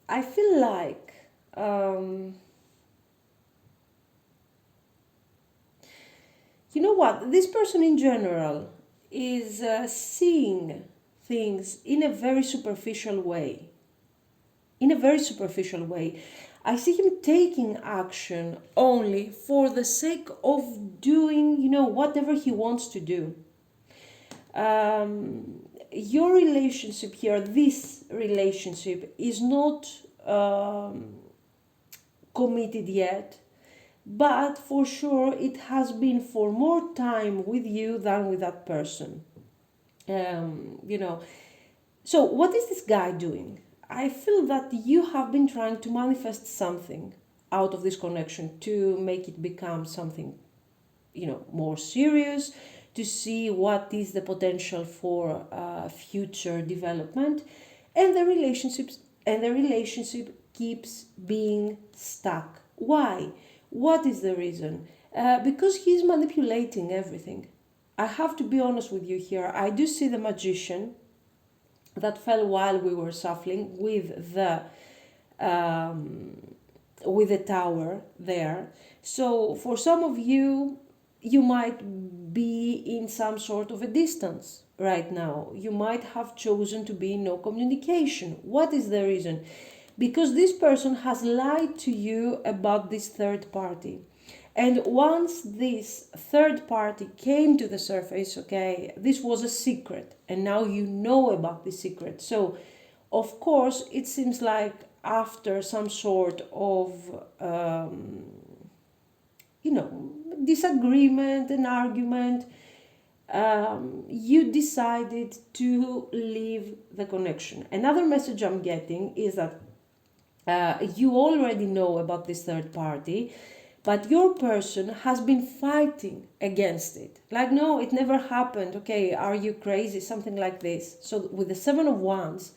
I feel like you know what? This person in general is seeing things in a very superficial way. In a very superficial way. I see him taking action only for the sake of doing, you know, whatever he wants to do. Your relationship here, this relationship, is not committed yet, but for sure it has been for more time with you than with that person. You know, so what is this guy doing? I feel that you have been trying to manifest something out of this connection to make it become something, you know, more serious, to see what is the potential for future development, and the relationship keeps being stuck. Why? What is the reason? Because he's manipulating everything. I have to be honest with you here. I do see the magician that fell while we were shuffling with the tower there. So for some of you, you might be in some sort of a distance right now. You might have chosen to be in no communication. What is the reason? Because this person has lied to you about this third party. And once this third party came to the surface, okay, this was a secret, and now you know about the secret. So, of course, it seems like after some sort of, disagreement and argument, you decided to leave the connection. Another message I'm getting is that you already know about this third party, but your person has been fighting against it. Like, no, it never happened. Okay, are you crazy? Something like this. So with the Seven of Wands,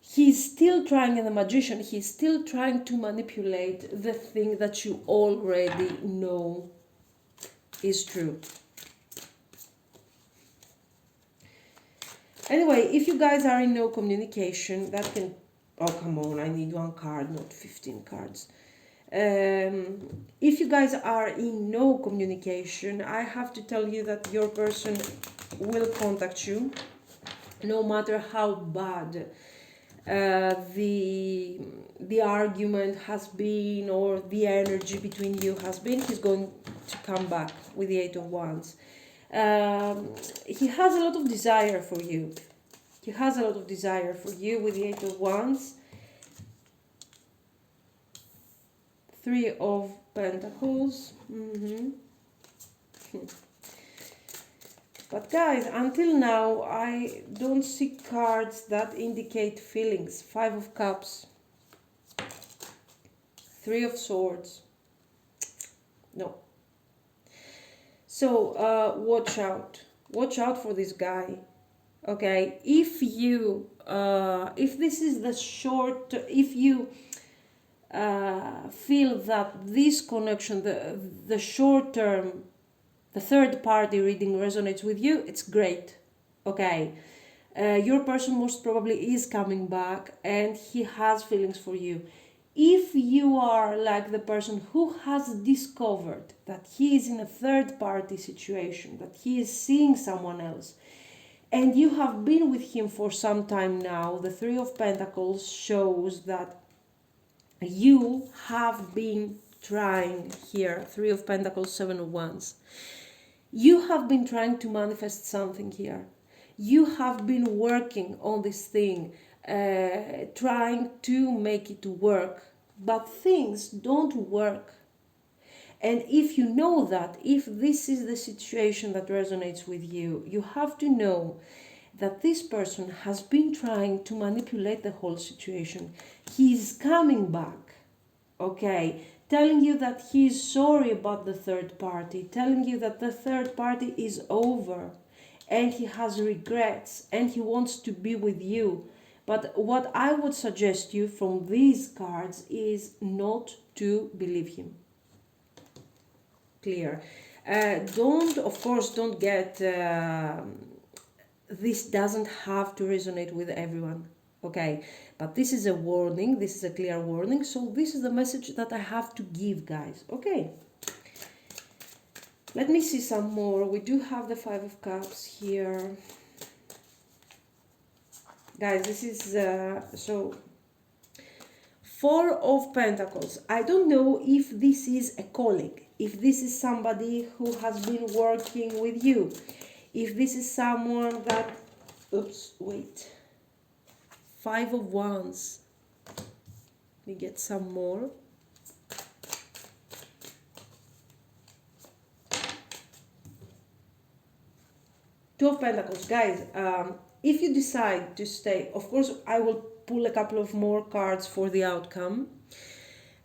he's still trying, and the magician, he's still trying to manipulate the thing that you already know is true. Anyway, if you guys are in no communication, that can... Oh, come on, I need one card, not 15 cards. If you guys are in no communication, I have to tell you that your person will contact you, no matter how bad the argument has been or the energy between you has been. He's going to come back with the Eight of Wands. He has a lot of desire for you. He has a lot of desire for you with the Eight of Wands. Three of Pentacles. But guys, until now, I don't see cards that indicate feelings. Five of Cups. Three of Swords. No. So, watch out. Watch out for this guy. Okay, if this is the short, if you feel that this connection, the short term, the third party reading resonates with you, it's great. Okay, your person most probably is coming back and he has feelings for you. If you are like the person who has discovered that he is in a third party situation, that he is seeing someone else, and you have been with him for some time now, the Three of Pentacles shows that you have been trying here. Three of Pentacles, Seven of Wands. You have been trying to manifest something here. You have been working on this thing, trying to make it work, but things don't work. And if you know that, if this is the situation that resonates with you, you have to know that this person has been trying to manipulate the whole situation. He's coming back, okay, telling you that he's sorry about the third party, telling you that the third party is over and he has regrets and he wants to be with you. But what I would suggest you from these cards is not to believe him. Clear. Don't get, this doesn't have to resonate with everyone, okay? But this is a warning, this is a clear warning, so this is the message that I have to give, guys, okay? Let me see some more. We do have the Five of Cups here. Guys, this is, Four of Pentacles. I don't know if this is a colleague, if this is somebody who has been working with you, if this is someone that, oops, wait, 5 of Wands. We get some more. Two of Pentacles. Guys, if you decide to stay, of course, I will pull a couple of more cards for the outcome.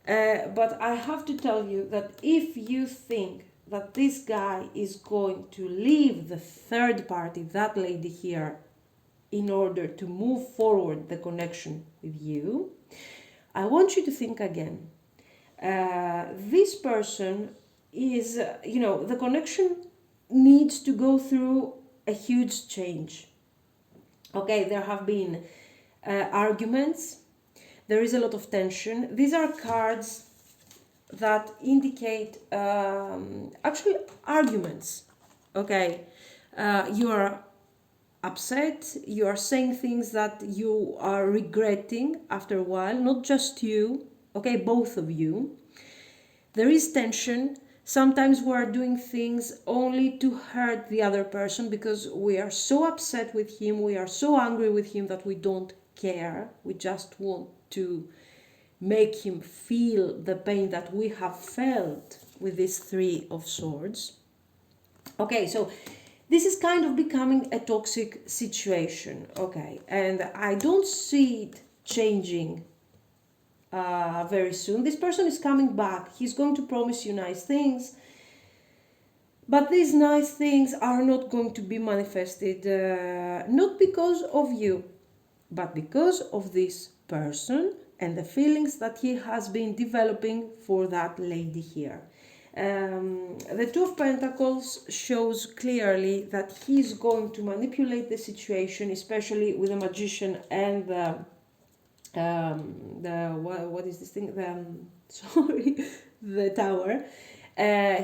But I have to tell you that if you think that this guy is going to leave the third party, that lady here, in order to move forward the connection with you, I want you to think again. This person is, the connection needs to go through a huge change. Okay, there have been arguments. There is a lot of tension. These are cards that indicate actually arguments. Okay, you are upset, you are saying things that you are regretting after a while, not just you, okay, both of you. There is tension. Sometimes we are doing things only to hurt the other person because we are so upset with him, we are so angry with him that we don't care. We just want to make him feel the pain that we have felt with this Three of Swords. Okay, so this is kind of becoming a toxic situation, okay, and I don't see it changing very soon. This person is coming back. He's going to promise you nice things, but these nice things are not going to be manifested, not because of you, but because of this person and the feelings that he has been developing for that lady here. The Two of Pentacles shows clearly that he's going to manipulate the situation, especially with the Magician and the what is this thing? The Tower.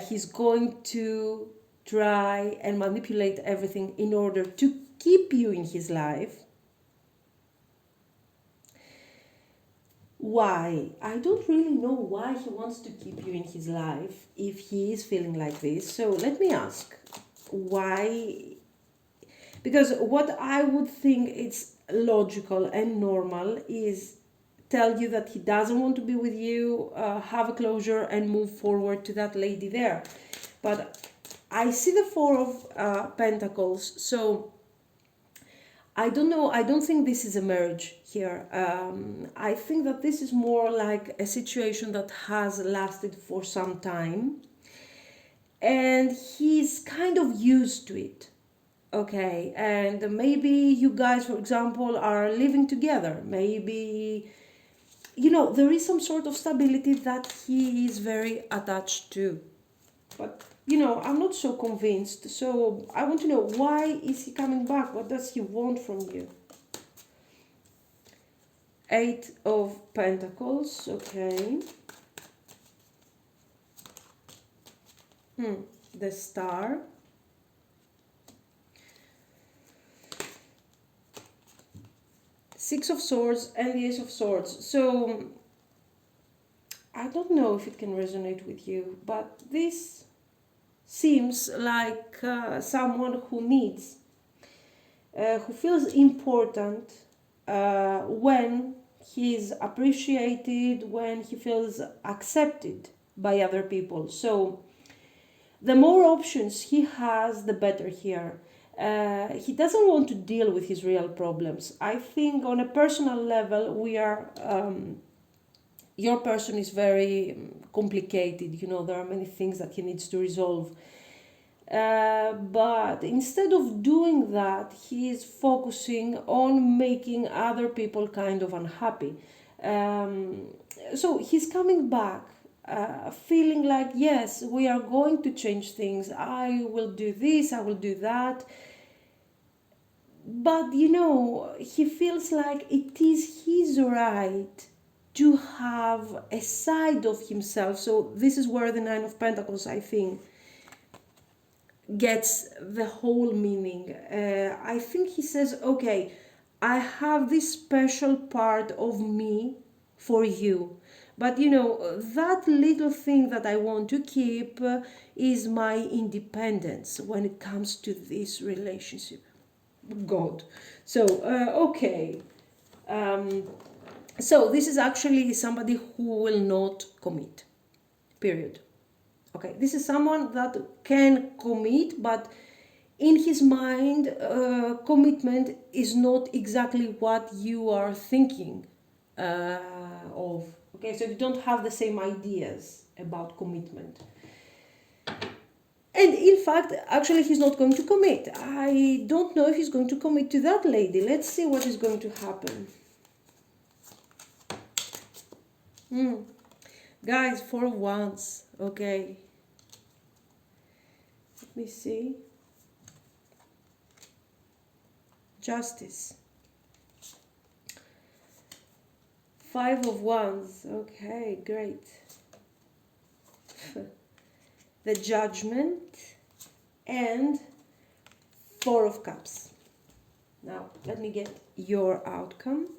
He's going to try and manipulate everything in order to keep you in his life. Why? I don't really know why he wants to keep you in his life if he is feeling like this. So let me ask, why? Because what I would think it's logical and normal is tell you that he doesn't want to be with you, have a closure and move forward to that lady there. But I see the Four of Pentacles, so I don't know, I don't think this is a marriage here. I think that this is more like a situation that has lasted for some time and he's kind of used to it. Okay, and maybe you guys, for example, are living together. Maybe, there is some sort of stability that he is very attached to. But I'm not so convinced. So I want to know, why is he coming back? What does he want from you? Eight of Pentacles, okay. The Star. Six of Swords and the Ace of Swords. So I don't know if it can resonate with you, but this seems like someone who needs, who feels important when he's appreciated, when he feels accepted by other people. So the more options he has, the better here. He doesn't want to deal with his real problems. I think on a personal level, we are... your person is very complicated, there are many things that he needs to resolve. But instead of doing that, he is focusing on making other people kind of unhappy. So he's coming back, feeling like, yes, we are going to change things. I will do this, I will do that. But, he feels like it is his right to have a side of himself. So this is where the Nine of Pentacles, I think, gets the whole meaning. I think he says, okay, I have this special part of me for you, But you know, that little thing that I want to keep is my independence when it comes to this relationship. God. So, okay. Um, so, this is actually somebody who will not commit. Period. Okay, this is someone that can commit, but in his mind, commitment is not exactly what you are thinking of. Okay, so you don't have the same ideas about commitment. And in fact, actually, he's not going to commit. I don't know if he's going to commit to that lady. Let's see what is going to happen. Guys, for once, okay. Let me see. Justice. 5 of Wands. Okay, great. The Judgment and 4 of Cups. Now, let me get your outcome.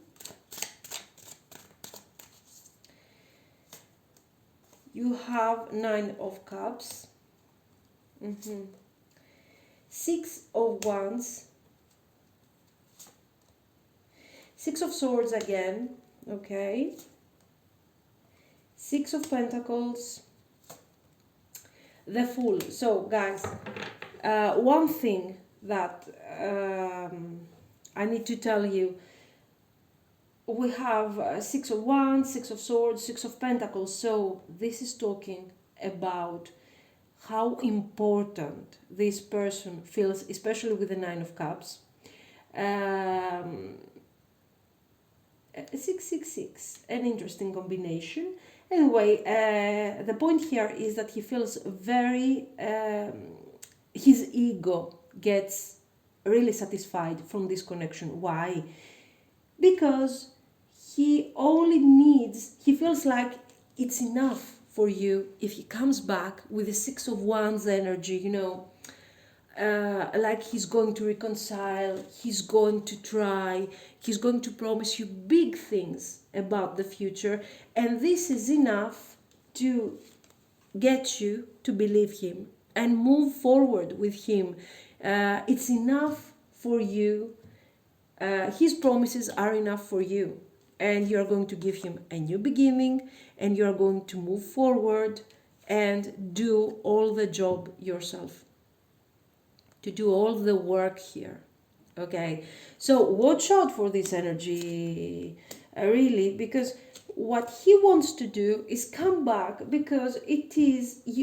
You have 9 of Cups. 6 of Wands. 6 of Swords again. Okay. 6 of Pentacles. The Fool. So, guys, one thing that I need to tell you, we have 6 of Wands, 6 of Swords, 6 of Pentacles. So, this is talking about how important this person feels, especially with the 9 of Cups. 666, an interesting combination. Anyway, the point here is that he feels very, his ego gets really satisfied from this connection. Why? Because he only needs, he feels like it's enough for you if he comes back with the 6 of Wands energy, you know, like he's going to reconcile, he's going to try, he's going to promise you big things about the future, and this is enough to get you to believe him and move forward with him. It's enough for you. His promises are enough for you, and you're going to give him a new beginning, and you're going to move forward and do all the job yourself, to do all the work here. Okay, so watch out for this energy, really, because what he wants to do is come back because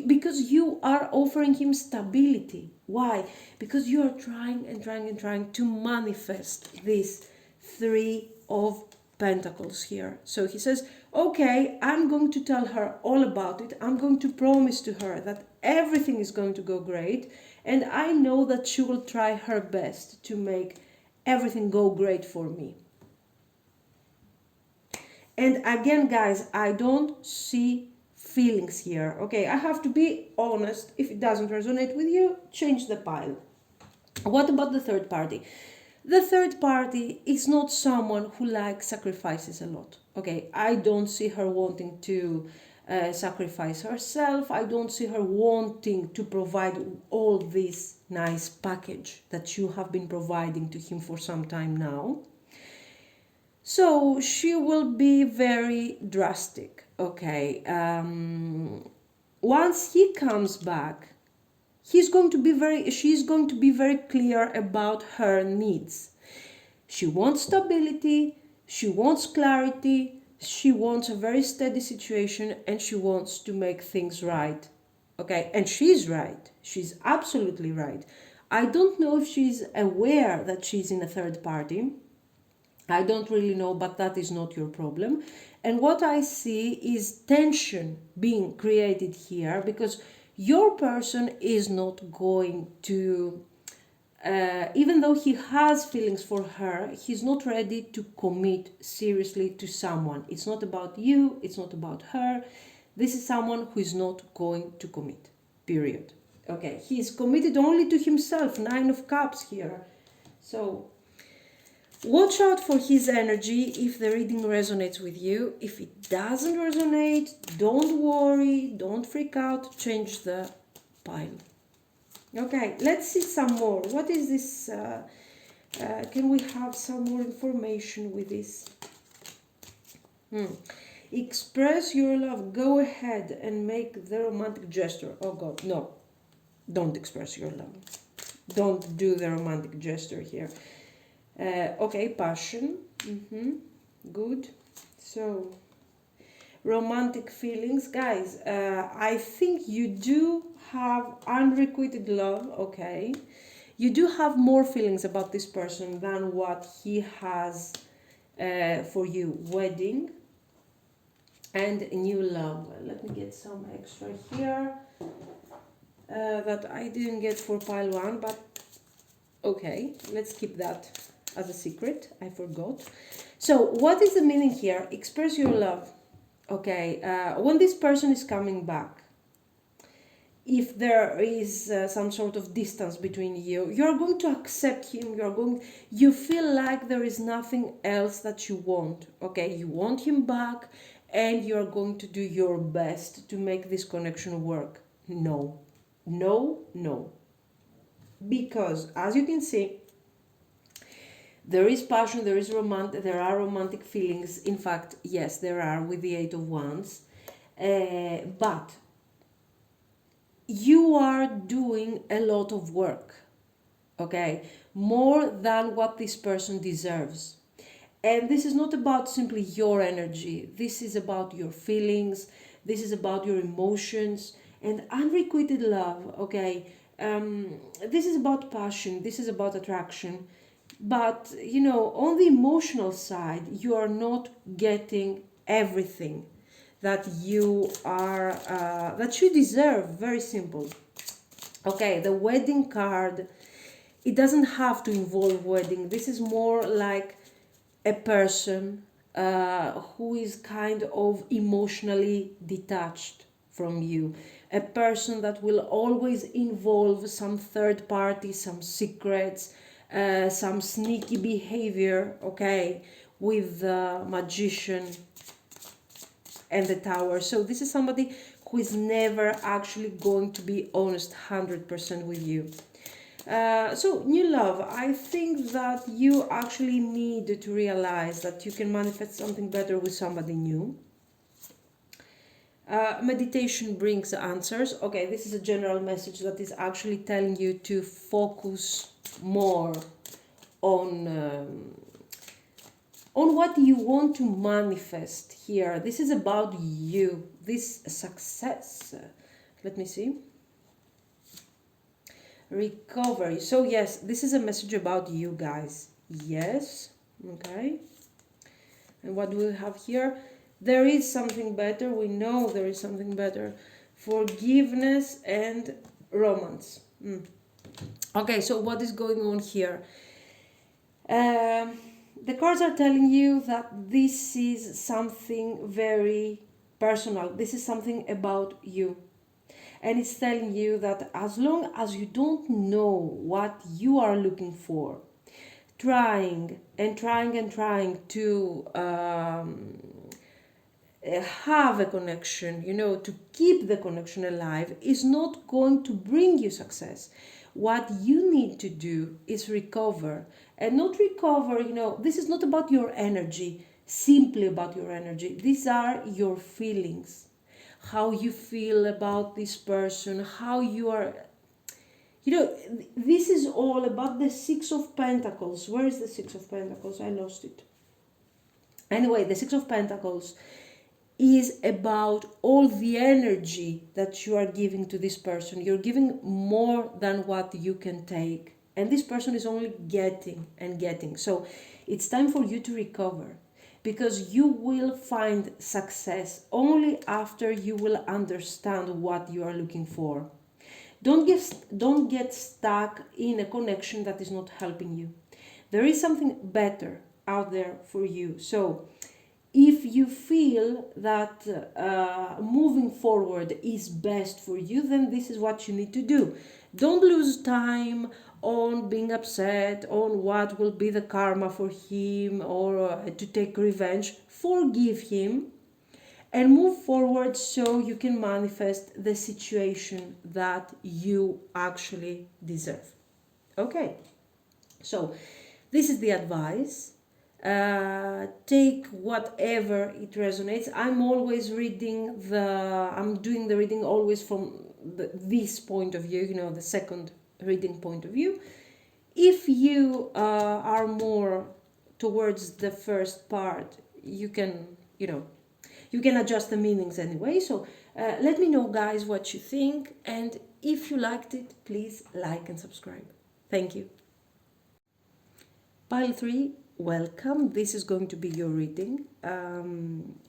because you are offering him stability. Why? Because you are trying and trying and trying to manifest this 3 of Pentacles here. So he says, okay, I'm going to tell her all about it. I'm going to promise to her that everything is going to go great, and I know that she will try her best to make everything go great for me. And again, guys, I don't see feelings here. Okay, I have to be honest. If it doesn't resonate with you, change the pile. What about the third party? The third party is not someone who likes sacrifices a lot. Okay, I don't see her wanting to sacrifice herself. I don't see her wanting to provide all this nice package that you have been providing to him for some time now. So she will be very drastic. Okay, once he comes back, she's going to be very clear about her needs. She wants stability, she wants clarity, she wants a very steady situation, and she wants to make things right. Okay, and she's right. She's absolutely right. I don't know if she's aware that she's in a third party. I don't really know, but that is not your problem. And what I see is tension being created here because your person is not going to, even though he has feelings for her, he's not ready to commit seriously to someone. It's not about you, it's not about her. This is someone who is not going to commit, period. Okay, he's committed only to himself, 9 of Cups here. So, Watch out for his energy if the reading resonates with you. If it doesn't resonate, don't worry, don't freak out, change the pile. Okay, let's see some more. What is this? Can we have some more information with this? Express your love. Go ahead and make the romantic gesture. Oh God, no. Don't express your love. Don't do the romantic gesture here. Okay, passion. Good. So, romantic feelings. Guys, I think you do have unrequited love, okay? You do have more feelings about this person than what he has for you. Wedding and new love. Let me get some extra here that I didn't get for pile 1, but okay, let's keep that as a secret. I forgot. So what is the meaning here? Express your love. Okay, when this person is coming back, if there is some sort of distance between you, you're going to accept him. You feel like there is nothing else that you want. Okay, you want him back, and you're going to do your best to make this connection work. No, because as you can see, there is passion, there are romantic feelings. In fact, yes, there are with the 8 of Wands, but you are doing a lot of work, okay, more than what this person deserves. And this is not about simply your energy. This is about your feelings. This is about your emotions and unrequited love, okay? This is about passion. This is about attraction. But, on the emotional side, you are not getting everything that you are, that you deserve. Very simple. Okay, the wedding card, it doesn't have to involve wedding. This is more like a person who is kind of emotionally detached from you. A person that will always involve some third party, some secrets, some sneaky behavior, okay, with the magician and the tower. So this is somebody who is never actually going to be honest 100% with you. So new love, I think that you actually need to realize that you can manifest something better with somebody new. Meditation brings answers. Okay, this is a general message that is actually telling you to focus more on what you want to manifest here. This is about you, this success. Let me see. Recovery. So yes, this is a message about you guys. Yes. Okay. And what do we have here? There is something better. We know there is something better. Forgiveness and romance. Okay, so what is going on here? The cards are telling you that this is something very personal. This is something about you. And it's telling you that as long as you don't know what you are looking for, trying to have a connection, to keep the connection alive is not going to bring you success. What you need to do is recover. And not recover, this is not about your energy, simply about your energy. These are your feelings. How you feel about this person, how you are, this is all about the Six of Pentacles. Where is the Six of Pentacles? I lost it. Anyway, the Six of Pentacles is about all the energy that you are giving to this person. You're giving more than what you can take. And this person is only getting and getting. So it's time for you to recover. Because you will find success only after you will understand what you are looking for. Don't get stuck in a connection that is not helping you. There is something better out there for you. So if you feel that moving forward is best for you, then this is what you need to do. Don't lose time on being upset, on what will be the karma for him, or to take revenge. Forgive him and move forward so you can manifest the situation that you actually deserve. Okay, so this is the advice. Take whatever it resonates. I'm always I'm doing the reading always from this point of view, the second reading point of view. If you are more towards the first part, you can, you can adjust the meanings anyway. So let me know, guys, what you think. And if you liked it, please like and subscribe. Thank you. Pile 3, welcome. This is going to be your reading.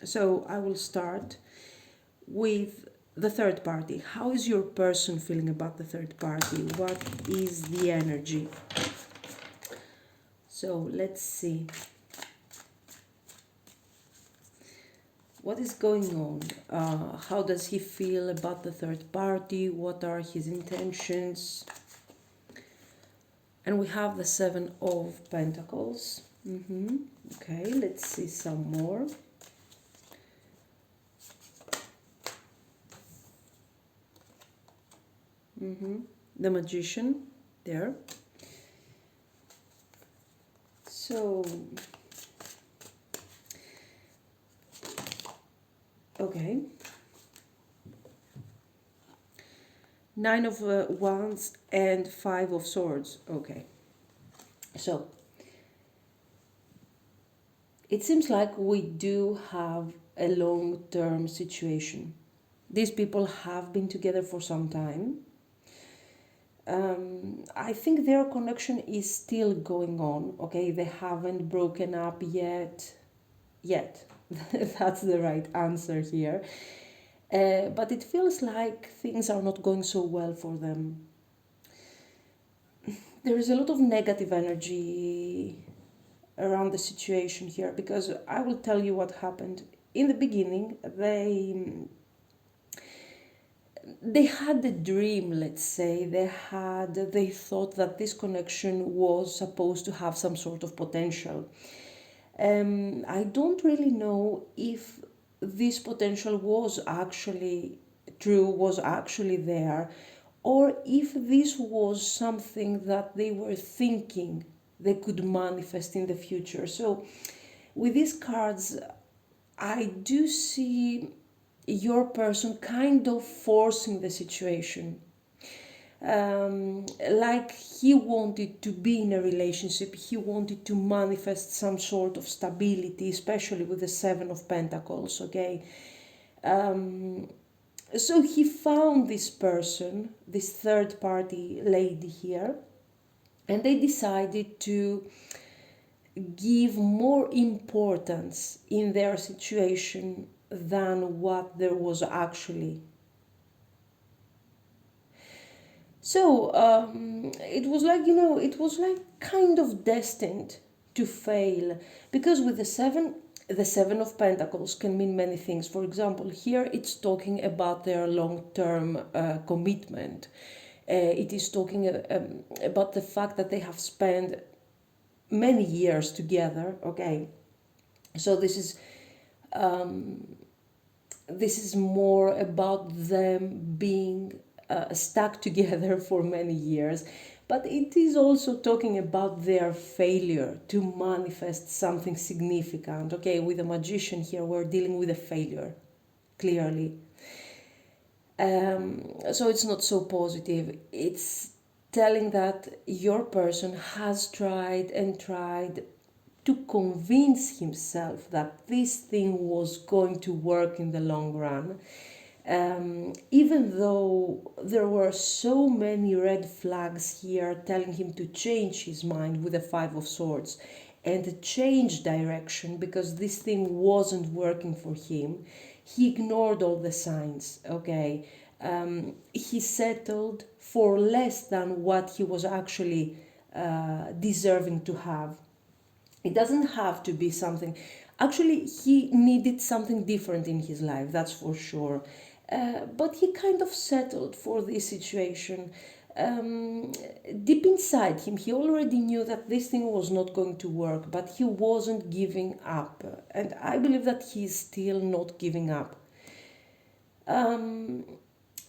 So I will start with the third party. How is your person feeling about the third party? What is the energy? So let's see. What is going on? How does he feel about the third party? What are his intentions? And we have the Seven of Pentacles. Okay, let's see some more. The Magician there. So, okay. Nine of Wands and Five of Swords. Okay. So, it seems like we do have a long-term situation. These people have been together for some time. I think their connection is still going on. Okay, they haven't broken up yet. That's the right answer here. But it feels like things are not going so well for them. There is a lot of negative energy around the situation here, because I will tell you what happened. In the beginning, they had a dream, let's say. They thought that this connection was supposed to have some sort of potential. I don't really know if this potential was actually true, was actually there, or if this was something that they were thinking they could manifest in the future. So with these cards, I do see your person kind of forcing the situation. Like he wanted to be in a relationship, he wanted to manifest some sort of stability, especially with the Seven of Pentacles, okay? So he found this person, this third party lady here, and they decided to give more importance in their situation than what there was actually. So it was like, it was like kind of destined to fail, because with the Seven of Pentacles can mean many things. For example, here it's talking about their long-term commitment. It is talking about the fact that they have spent many years together, okay? So this is more about them being stuck together for many years, but it is also talking about their failure to manifest something significant. Okay, with the Magician here, we're dealing with a failure, clearly. So it's not so positive. It's telling that your person has tried and tried to convince himself that this thing was going to work in the long run. Even though there were so many red flags here telling him to change his mind with the Five of Swords and change direction, because this thing wasn't working for him, he ignored all the signs, okay? He settled for less than what he was actually deserving to have. It doesn't have to be something. Actually, he needed something different in his life, that's for sure. But he kind of settled for this situation. um, deep inside him, he already knew that this thing was not going to work, but he wasn't giving up. And I believe that he's still not giving up. Um,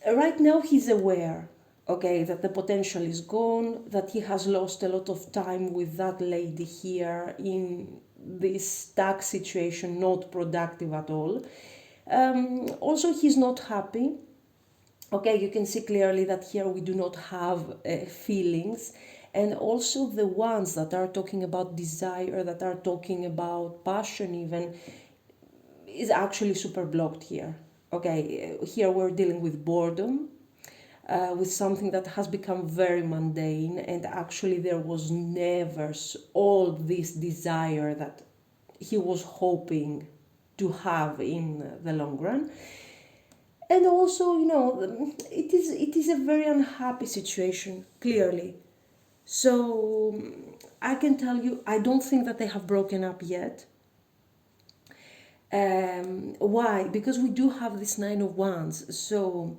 right now, he's aware, okay, that the potential is gone, that he has lost a lot of time with that lady here in this stuck situation, not productive at all. Also, he's not happy. Okay, you can see clearly that here we do not have feelings, and also the ones that are talking about desire, that are talking about passion even, is actually super blocked here. Okay, here we're dealing with boredom, with something that has become very mundane, and actually there was never all this desire that he was hoping to have in the long run. And also, it is a very unhappy situation, clearly. So I can tell you, I don't think that they have broken up yet. Why? Because we do have this Nine of Wands. So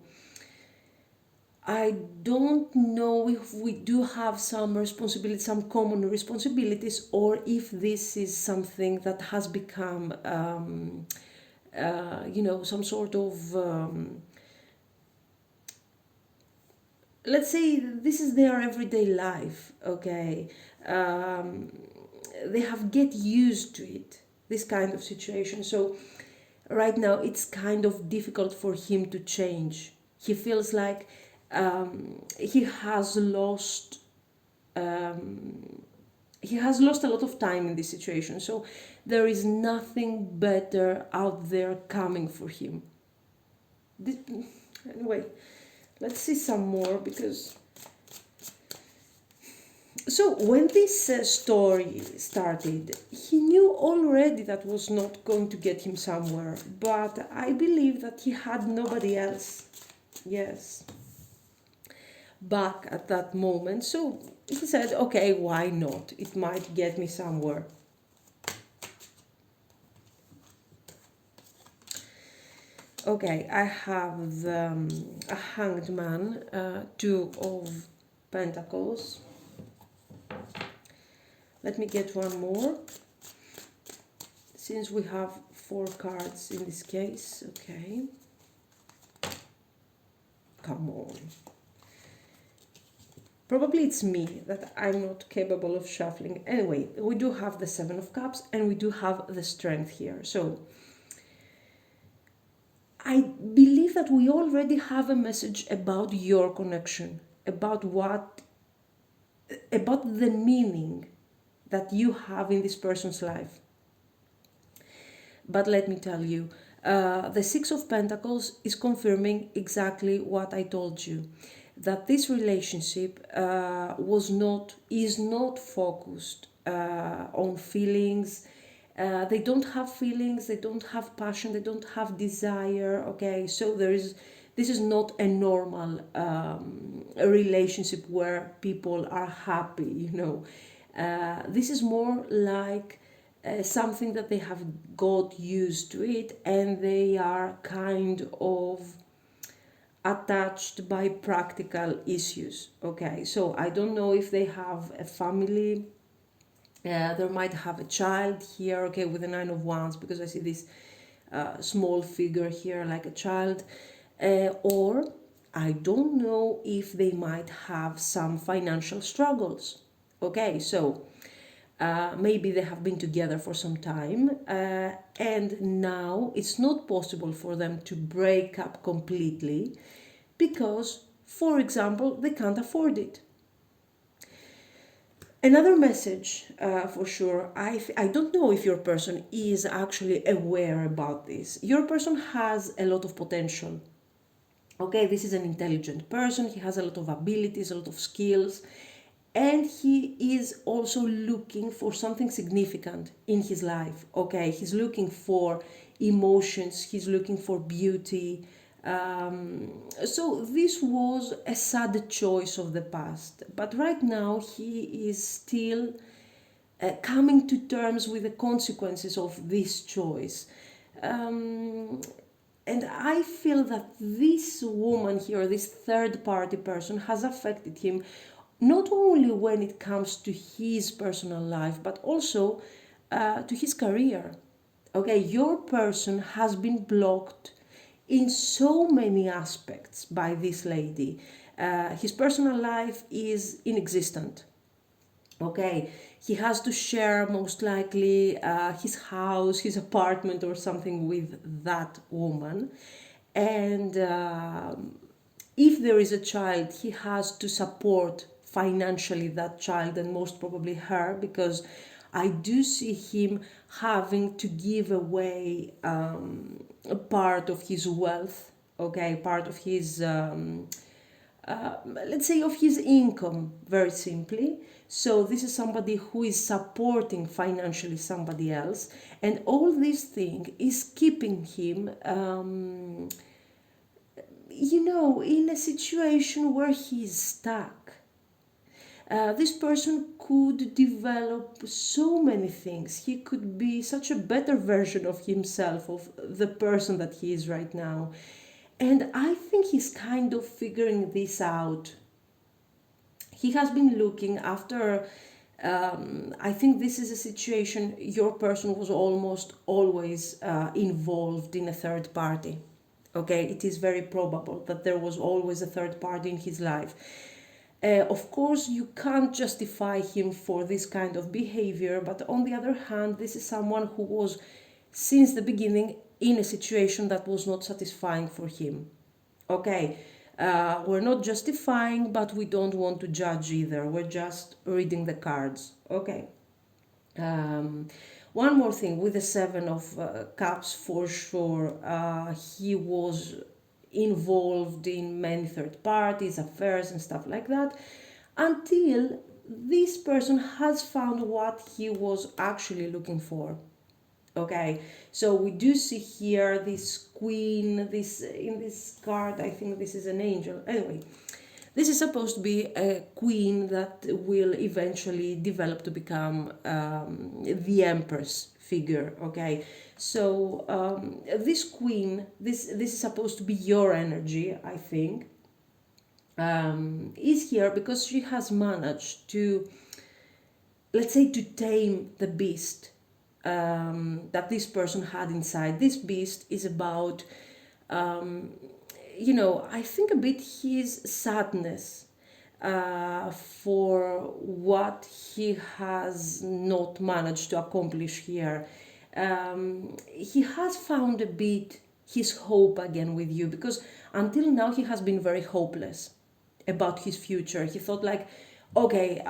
I don't know if we do have some responsibility, some common responsibilities, or if this is something that has become, some sort of, let's say, this is their everyday life, okay? They have get used to it, this kind of situation. So right now it's kind of difficult for him to change. He feels like he has lost a lot of time in this situation. So there is nothing better out there coming for him. Anyway, let's see some more, because so when this story started, he knew already that was not going to get him somewhere, but I believe that he had nobody else, yes, back at that moment. So he said, okay, why not? It might get me somewhere. Okay, I have a Hanged Man, Two of Pentacles. Let me get one more, since we have 4 cards in this case. Okay. Come on. Probably it's me that I'm not capable of shuffling. Anyway, we do have the Seven of Cups and we do have the Strength here. So I believe that we already have a message about your connection, about the meaning that you have in this person's life. But let me tell you, the Six of Pentacles is confirming exactly what I told you, that this relationship is not focused on feelings. They don't have feelings, they don't have passion, they don't have desire. Okay, so this is not a normal a relationship where people are happy. This is more like something that they have got used to it, and they are kind of attached by practical issues. Okay, so I don't know if they have a family. They might have a child here, okay, with the Nine of Wands, because I see this small figure here like a child. Or I don't know if they might have some financial struggles. Okay, so maybe they have been together for some time, and now it's not possible for them to break up completely because, for example, they can't afford it. Another message, for sure, I don't know if your person is actually aware about this. Your person has a lot of potential. Okay, this is an intelligent person, he has a lot of abilities, a lot of skills, and he is also looking for something significant in his life. Okay, he's looking for emotions, he's looking for beauty. So this was a sad choice of the past, but right now he is still coming to terms with the consequences of this choice. And I feel that this woman here, this third party person, has affected him not only when it comes to his personal life, but also to his career. Okay, your person has been blocked in so many aspects by this lady. His personal life is inexistent. Okay, he has to share most likely his house, his apartment, or something with that woman. And if there is a child, he has to support financially that child and most probably her, because I do see him having to give away a part of his wealth, okay, part of his let's say of his income, very simply. So this is somebody who is supporting financially somebody else, and all this thing is keeping him in a situation where he's stuck. This person could develop so many things. He could be such a better version of himself, of the person that he is right now. And I think he's kind of figuring this out. He has been looking after, I think this is a situation, your person was almost always involved in a third party. Okay, it is very probable that there was always a third party in his life. Of course, you can't justify him for this kind of behavior, but on the other hand, this is someone who was, since the beginning, in a situation that was not satisfying for him. Okay, we're not justifying, but we don't want to judge either. We're just reading the cards. Okay. One more thing with the Seven of Cups, for sure, he was involved in many third parties, affairs, and stuff like that, until this person has found what he was actually looking for. Okay, so we do see here this queen, this in this card, I think this is an angel. Anyway, this is supposed to be a queen that will eventually develop to become the empress figure. Okay, so this queen, this is supposed to be your energy, I think, is here because she has managed to, let's say, to tame the beast that this person had inside. This beast is about, I think a bit his sadness for what he has not managed to accomplish here. He has found a bit his hope again with you, because until now he has been very hopeless about his future. He thought like, okay,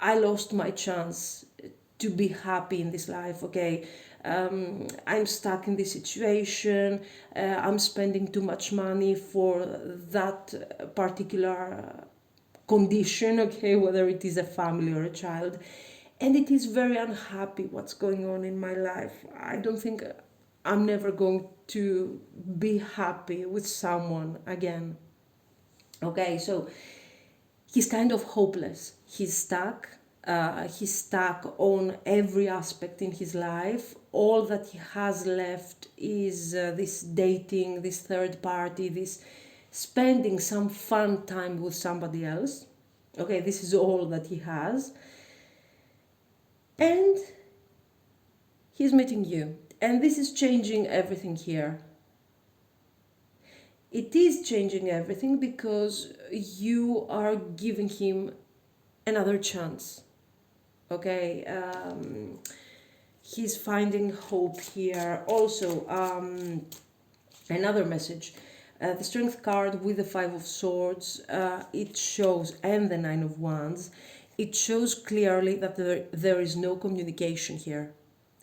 I lost my chance to be happy in this life. Okay, I'm stuck in this situation. I'm spending too much money for that particular condition. Okay, whether it is a family or a child, and it is very unhappy what's going on in my life. I don't think I'm never going to be happy with someone again. Okay, so he's kind of hopeless. He's stuck. He's stuck on every aspect in his life. All that he has left is this dating, this third party, this spending some fun time with somebody else. Okay, this is all that he has. And he's meeting you. And this is changing everything here. It is changing everything because you are giving him another chance. Okay, he's finding hope here. Also, another message. The Strength card with the Five of Swords, it shows, and the Nine of Wands, it shows clearly that there is no communication here.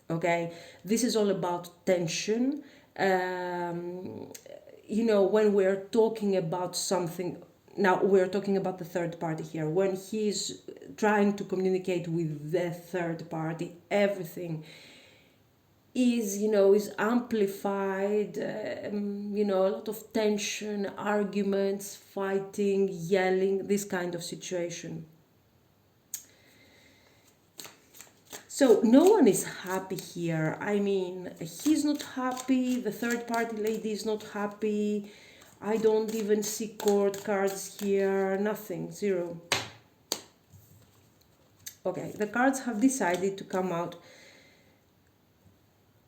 Okay, this is all about tension. When we're talking about something, now we're talking about the third party here. When he's trying to communicate with the third party, everything is amplified. A lot of tension, arguments, fighting, yelling, this kind of situation. So no one is happy here. I mean, he's not happy, the third party lady is not happy. I don't even see court cards here, nothing, zero. Okay, the cards have decided to come out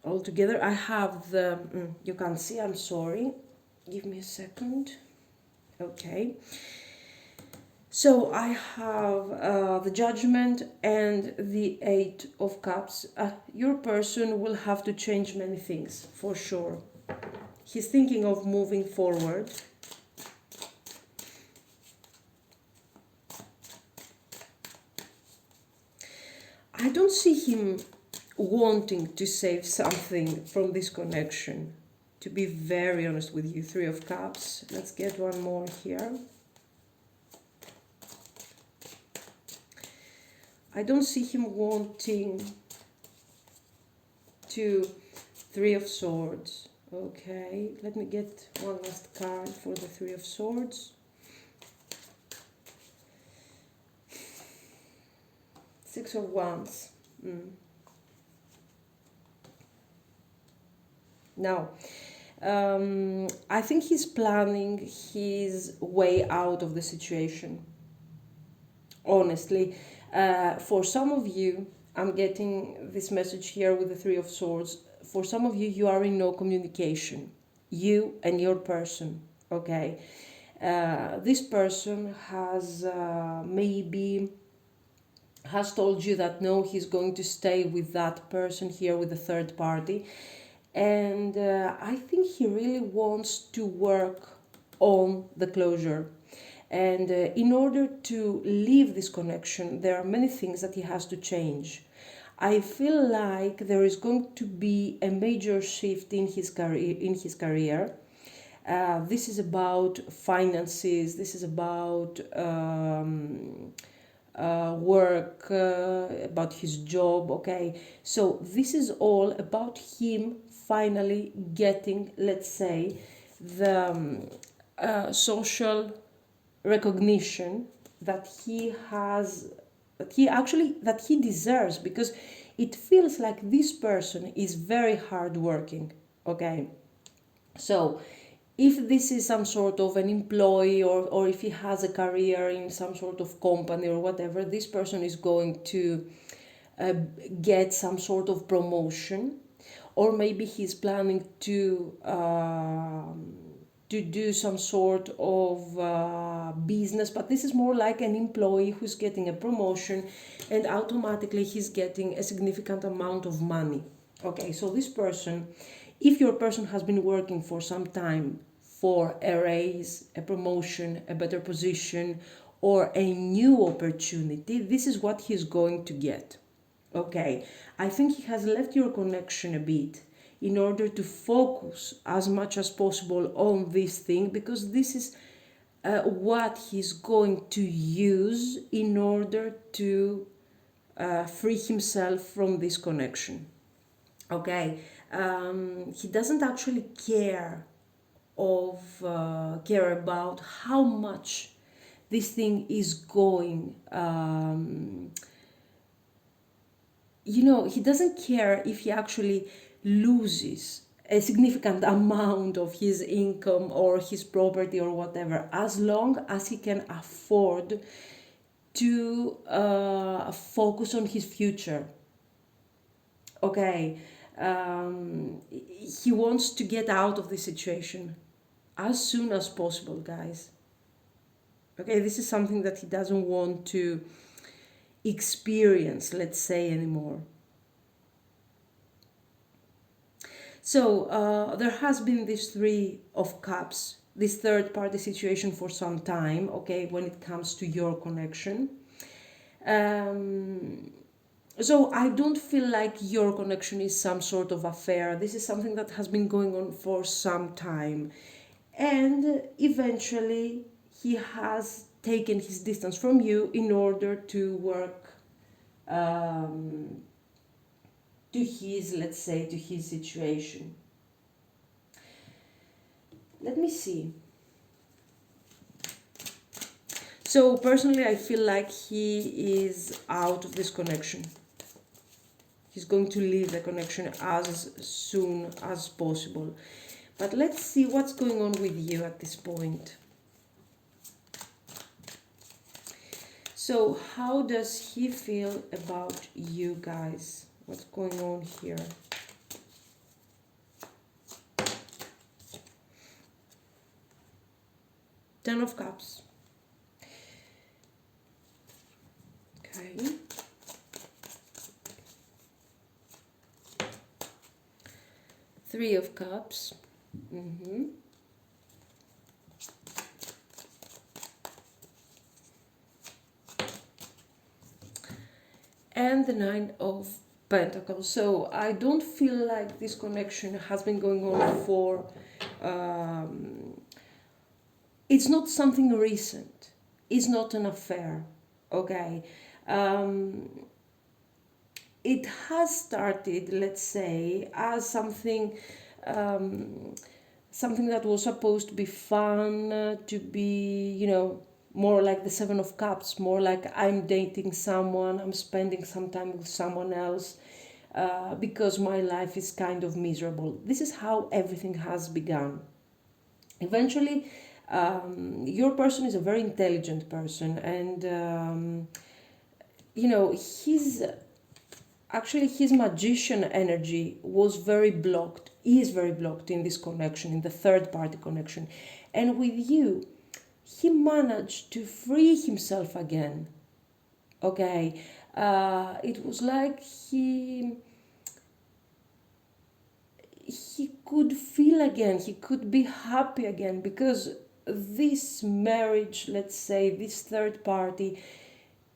all together. I have the, you can't see, I'm sorry. Give me a second. Okay. So I have the Judgment and the Eight of Cups. Your person will have to change many things, for sure. He's thinking of moving forward. I don't see him wanting to save something from this connection, to be very honest with you. Three of Cups. Let's get one more here. I don't see him wanting to. Three of Swords. Okay, let me get one last card for the Three of Swords. Six of Wands. Now, I think he's planning his way out of the situation. Honestly, for some of you, I'm getting this message here with the Three of Swords. For some of you, you are in no communication. You and your person, okay? This person has maybe has told you that no, he's going to stay with that person here, with the third party. And I think he really wants to work on the closure. And in order to leave this connection, there are many things that he has to change. I feel like there is going to be a major shift in his career. This is about finances. This is about work, about his job. Okay, so this is all about him finally getting, let's say, the social recognition that he has, that he deserves, because it feels like this person is very hardworking. Okay, so if this is some sort of an employee, or if he has a career in some sort of company or whatever, this person is going to get some sort of promotion, or maybe he's planning to do some sort of business, but this is more like an employee who's getting a promotion and automatically he's getting a significant amount of money. Okay, so this person, if your person has been working for some time for a raise, a promotion, a better position, or a new opportunity, this is what he's going to get. Okay, I think he has left your connection a bit in order to focus as much as possible on this thing, because this is what he's going to use in order to free himself from this connection. Okay, he doesn't actually care about how much this thing is going. He doesn't care if he actually loses a significant amount of his income or his property or whatever, as long as he can afford to focus on his future. Okay, he wants to get out of this situation as soon as possible, guys. Okay, this is something that he doesn't want to experience, let's say, anymore. So there has been this Three of Cups, this third party situation for some time, okay, when it comes to your connection. So I don't feel like your connection is some sort of affair. This is something that has been going on for some time. And eventually he has taken his distance from you in order to work to his, let's say, to his situation. Let me see. So personally, I feel like he is out of this connection. He's going to leave the connection as soon as possible. But let's see what's going on with you at this point. So how does he feel about you guys? What's going on here? Ten of Cups. Okay. Three of Cups. And the Nine of Pentacles. So I don't feel like this connection has been going on for... it's not something recent. It's not an affair. Okay. It has started, let's say, as something something that was supposed to be fun, to be, you know, more like the Seven of Cups, more like I'm dating someone, I'm spending some time with someone else, because my life is kind of miserable. This is how everything has begun. Eventually, your person is a very intelligent person, and you know, his magician energy was very blocked, is very blocked in this connection, in the third party connection. And with you, he managed to free himself again. Okay, it was like he could feel again, he could be happy again, because this marriage, let's say, this third party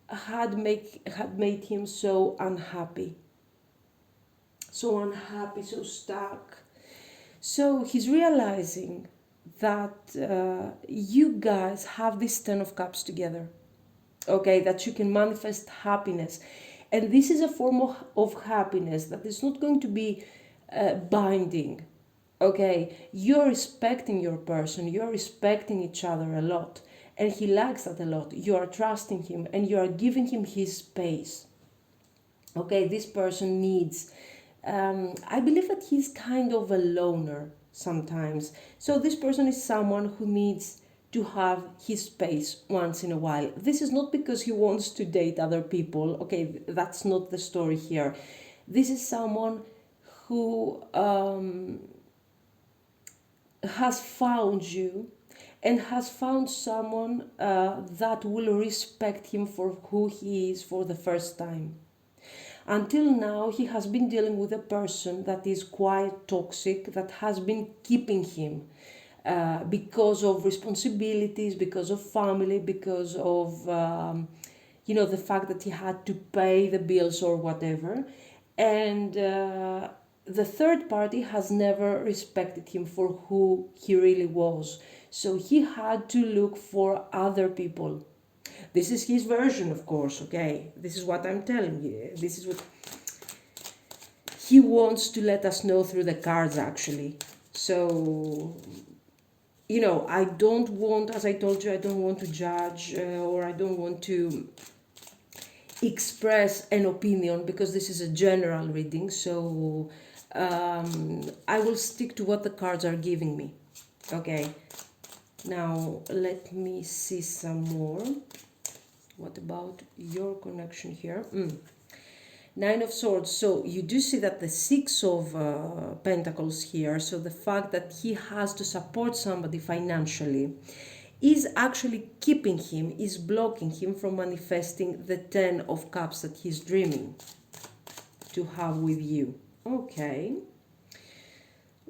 had made him so unhappy, so stuck. So he's realizing that you guys have this Ten of Cups together, okay, that you can manifest happiness. And this is a form of happiness that is not going to be binding, okay. You're respecting your person, you're respecting each other a lot, and he likes that a lot. You are trusting him and you are giving him his space, okay. This person needs, I believe that he's kind of a loner sometimes. So this person is someone who needs to have his space once in a while. This is not because he wants to date other people, okay, that's not the story here. This is someone who has found you and has found someone that will respect him for who he is for the first time. Until now, he has been dealing with a person that is quite toxic, that has been keeping him because of responsibilities, because of family, because of, you know, the fact that he had to pay the bills or whatever. And the third party has never respected him for who he really was. So he had to look for other people. This is his version, of course, okay? This is what I'm telling you. This is what he wants to let us know through the cards, actually. So, you know, I don't want, as I told you, I don't want to judge or I don't want to express an opinion, because this is a general reading. So I will stick to what the cards are giving me, okay? Now, let me see some more. What about your connection here? Nine of Swords. So you do see that the Six of Pentacles here, so the fact that he has to support somebody financially, is actually keeping him, is blocking him from manifesting the Ten of Cups that he's dreaming to have with you. Okay.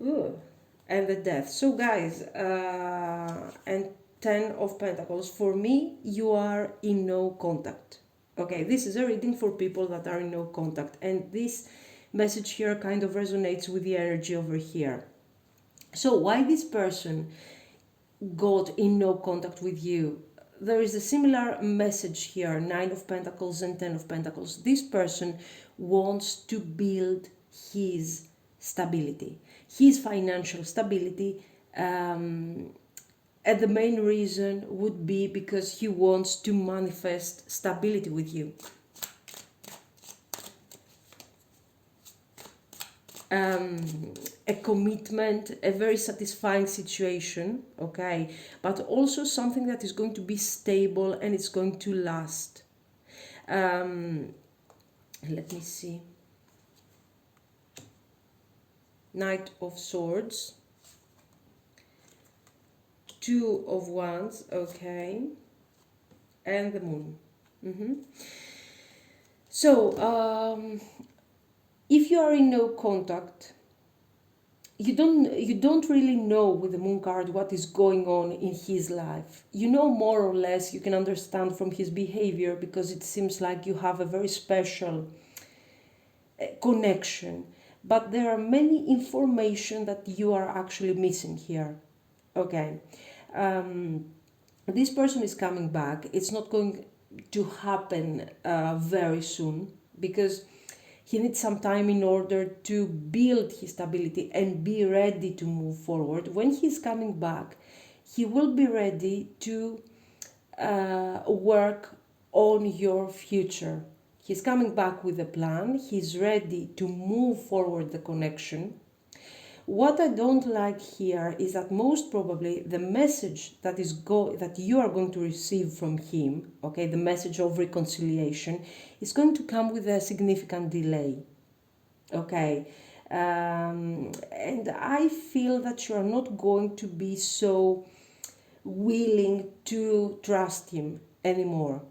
Ooh. And the Death. So guys, and Ten of Pentacles, for me, you are in no contact. Okay, this is a reading for people that are in no contact, and this message here kind of resonates with the energy over here. So why this person got in no contact with you? There is a similar message here, Nine of Pentacles and Ten of Pentacles. This person wants to build his stability, his financial stability, and the main reason would be because he wants to manifest stability with you. a commitment, a very satisfying situation, okay, but also something that is going to be stable and it's going to last. Let me see. Knight of Swords, Two of Wands, okay, and the Moon. So if you are in no contact, you don't really know with the Moon card what is going on in his life. You know, more or less, you can understand from his behavior, because it seems like you have a very special connection, but there are many information that you are actually missing here. Okay, this person is coming back. It's not going to happen very soon, because he needs some time in order to build his stability and be ready to move forward. When he's coming back, he will be ready to work on your future. He's coming back with a plan. He's ready to move forward the connection. What I don't like here is that most probably the message that you are going to receive from him, okay, the message of reconciliation, is going to come with a significant delay, okay, and I feel that you are not going to be so willing to trust him anymore.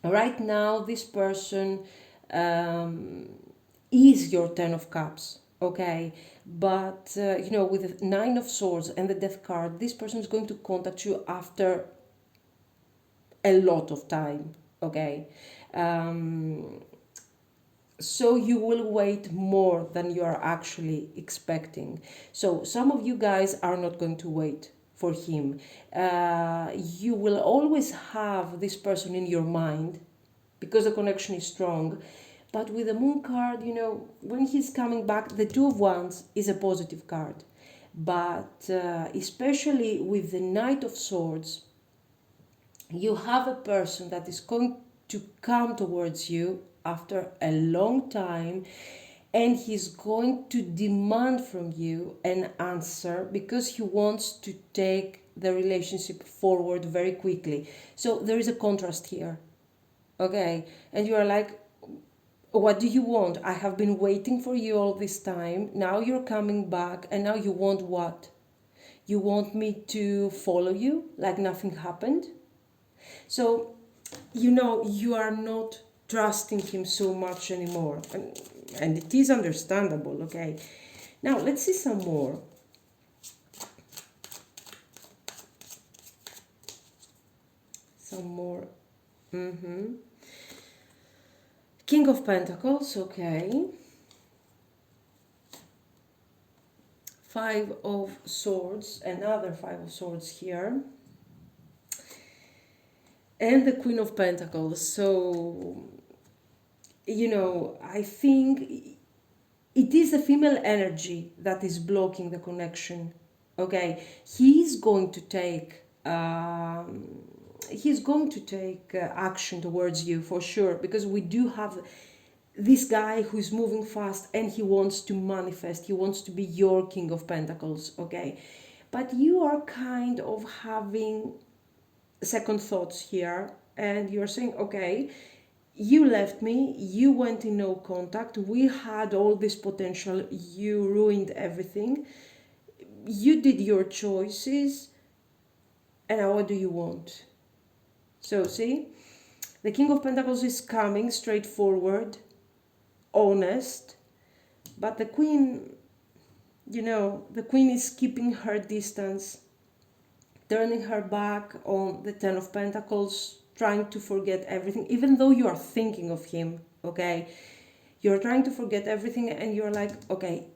Right now, this person is your Ten of Cups, okay, but you know, with the Nine of Swords and the Death card, this person is going to contact you after a lot of time, okay. So you will wait more than you are actually expecting. So some of you guys are not going to wait for him. You will always have this person in your mind because the connection is strong. But with the Moon card, you know, when he's coming back, the Two of Wands is a positive card. But especially with the Knight of Swords, you have a person that is going to come towards you after a long time, and he's going to demand from you an answer because he wants to take the relationship forward very quickly. So there is a contrast here, okay, and you are like, what do you want? I have been waiting for you all this time. Now you're coming back, and now you want what? You want me to follow you like nothing happened? So, you know, you are not trusting him so much anymore. And it is understandable, okay? Now, let's see some more. Some more. King of Pentacles, okay. Five of Swords, another Five of Swords here. And the Queen of Pentacles. So, you know, I think it is the female energy that is blocking the connection, okay. He's going to take action towards you for sure, because we do have this guy who is moving fast and he wants to manifest. He wants to be your King of Pentacles, okay. But you are kind of having second thoughts here, and you're saying, okay, you left me, you went in no contact, we had all this potential, you ruined everything, you did your choices, and now what do you want? So see, the King of Pentacles is coming straightforward, honest, but the Queen, you know, the Queen is keeping her distance, turning her back on the Ten of Pentacles, trying to forget everything, even though you are thinking of him, okay? You're trying to forget everything, and you're like, okay,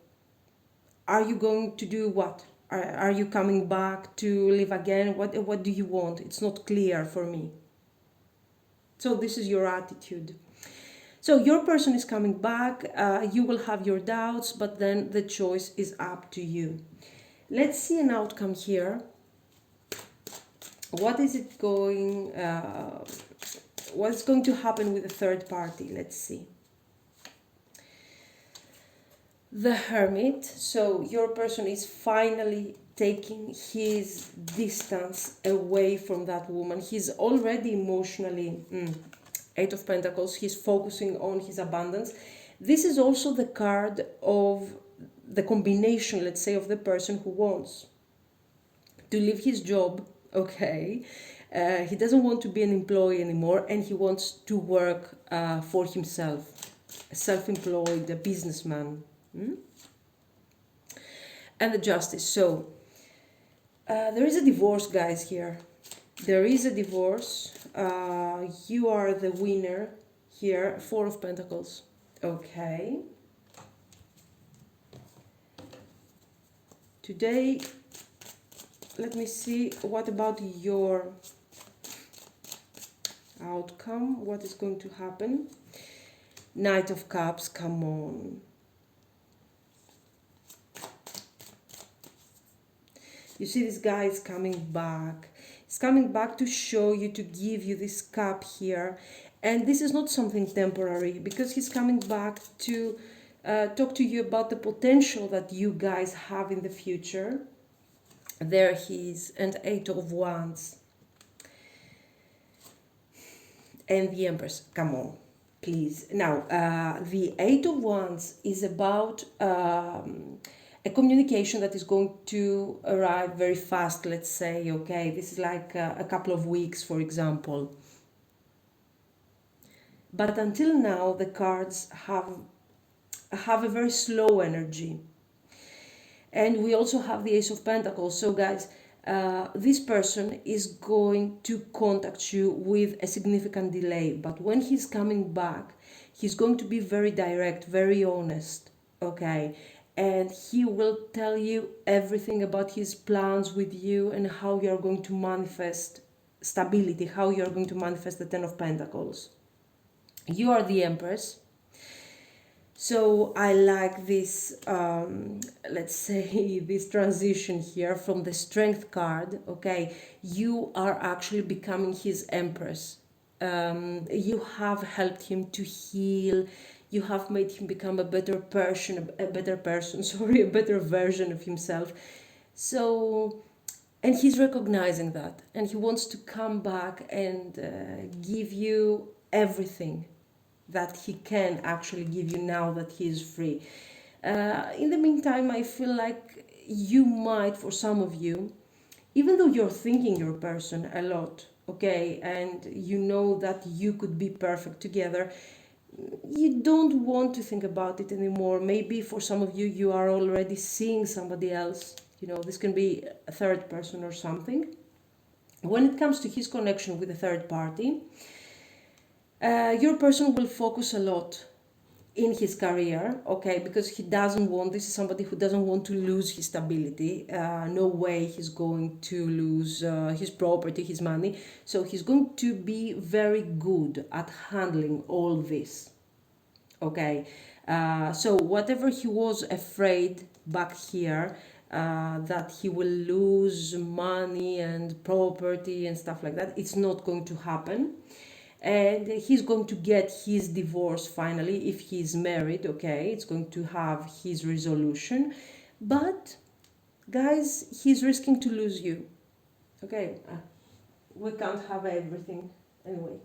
are you going to do what? Are you coming back to live again? What do you want? It's not clear for me. So this is your attitude. So your person is coming back, you will have your doubts, but then the choice is up to you. Let's see an outcome here. What's going to happen with the third party? Let's see. The Hermit. So your person is finally taking his distance away from that woman. He's already emotionally Eight of Pentacles. He's focusing on his abundance. This is also the card of the combination, let's say, of the person who wants to leave his job, okay? He doesn't want to be an employee anymore, and he wants to work for himself, a self-employed, a businessman. And the Justice. So there is a divorce, guys, here. There is a divorce. You are the winner here. Four of Pentacles. Okay. Today, let me see, what about your outcome? What is going to happen? Knight of Cups, come on. You see this guy is coming back. He's coming back to show you, to give you this cup here. And this is not something temporary, because he's coming back to talk to you about the potential that you guys have in the future. There he is, and Eight of Wands. And the Empress, come on, please. Now, the Eight of Wands is about a communication that is going to arrive very fast, let's say, okay? This is like a couple of weeks, for example. But until now, the cards have a very slow energy. And we also have the Ace of Pentacles. So guys, this person is going to contact you with a significant delay. But when he's coming back, he's going to be very direct, very honest, okay? And he will tell you everything about his plans with you and how you are going to manifest stability, how you are going to manifest the Ten of Pentacles. You are the Empress. So I like this, let's say, this transition here from the Strength card, okay? You are actually becoming his Empress. You have helped him to heal. You have made him become a better person, a better version of himself. So, and he's recognizing that. And he wants to come back and give you everything that he can actually give you now that he is free. In the meantime, I feel like you might, for some of you, even though you're thinking your person a lot, okay, and you know that you could be perfect together, you don't want to think about it anymore. Maybe for some of you, you are already seeing somebody else. You know, this can be a third person or something. When it comes to his connection with a third party, your person will focus a lot in his career, okay, because he doesn't want, this is somebody who doesn't want to lose his stability. No way he's going to lose his property, his money. So he's going to be very good at handling all this, okay. So whatever he was afraid back here, that he will lose money and property and stuff like that, it's not going to happen. And he's going to get his divorce finally if he's married, okay? It's going to have his resolution. But, guys, he's risking to lose you, okay? We can't have everything anyway.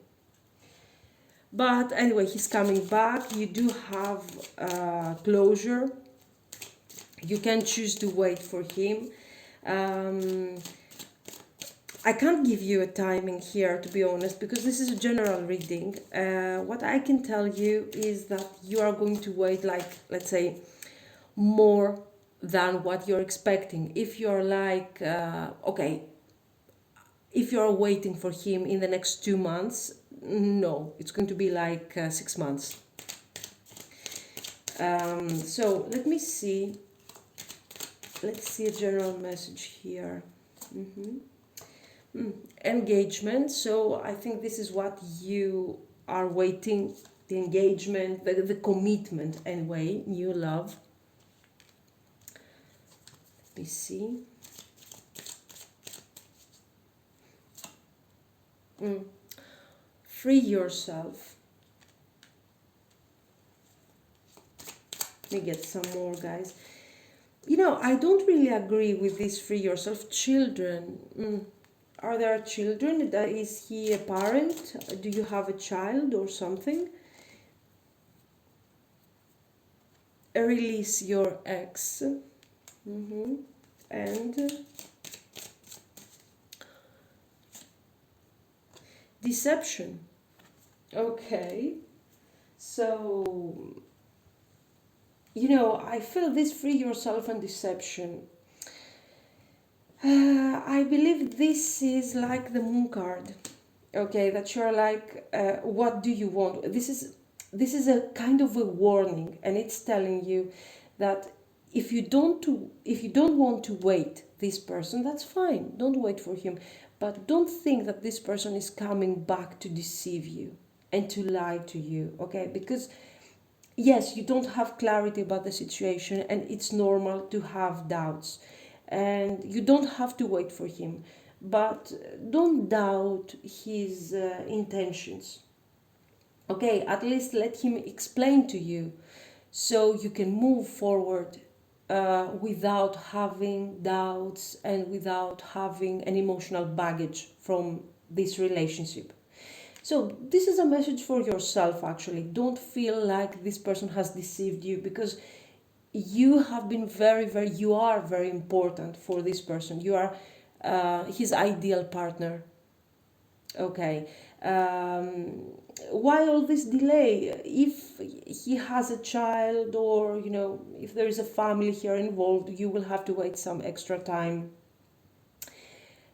But anyway, he's coming back. You do have closure. You can choose to wait for him. I can't give you a timing here, to be honest, because this is a general reading. What I can tell you is that you are going to wait, like, let's say, more than what you're expecting. If you're like, okay, if you're waiting for him in the next 2 months, no, it's going to be like 6 months. So let me see. Let's see a general message here. Engagement. So I think this is what you are waiting, the engagement, the commitment anyway, new love. Let me see. Free yourself. me get some more, guys. You know, I don't really agree with this free yourself. Children. Are there children? Is he a parent? Do you have a child or something? Release your ex. And deception. Okay. So, you know, I feel this free yourself and deception. I believe this is like the moon card. Okay, that you're like, what do you want? This is a kind of a warning, and it's telling you that if you don't want to wait this person, that's fine. Don't wait for him, but don't think that this person is coming back to deceive you and to lie to you. Okay, because yes, you don't have clarity about the situation, and it's normal to have doubts, and you don't have to wait for him, but don't doubt his intentions. Okay, at least let him explain to you so you can move forward without having doubts and without having an emotional baggage from this relationship. So this is a message for yourself, actually. Don't feel like this person has deceived you, because you have been you are very important for this person. You are his ideal partner. Okay. Why all this delay? If he has a child, or, you know, if there is a family here involved, you will have to wait some extra time.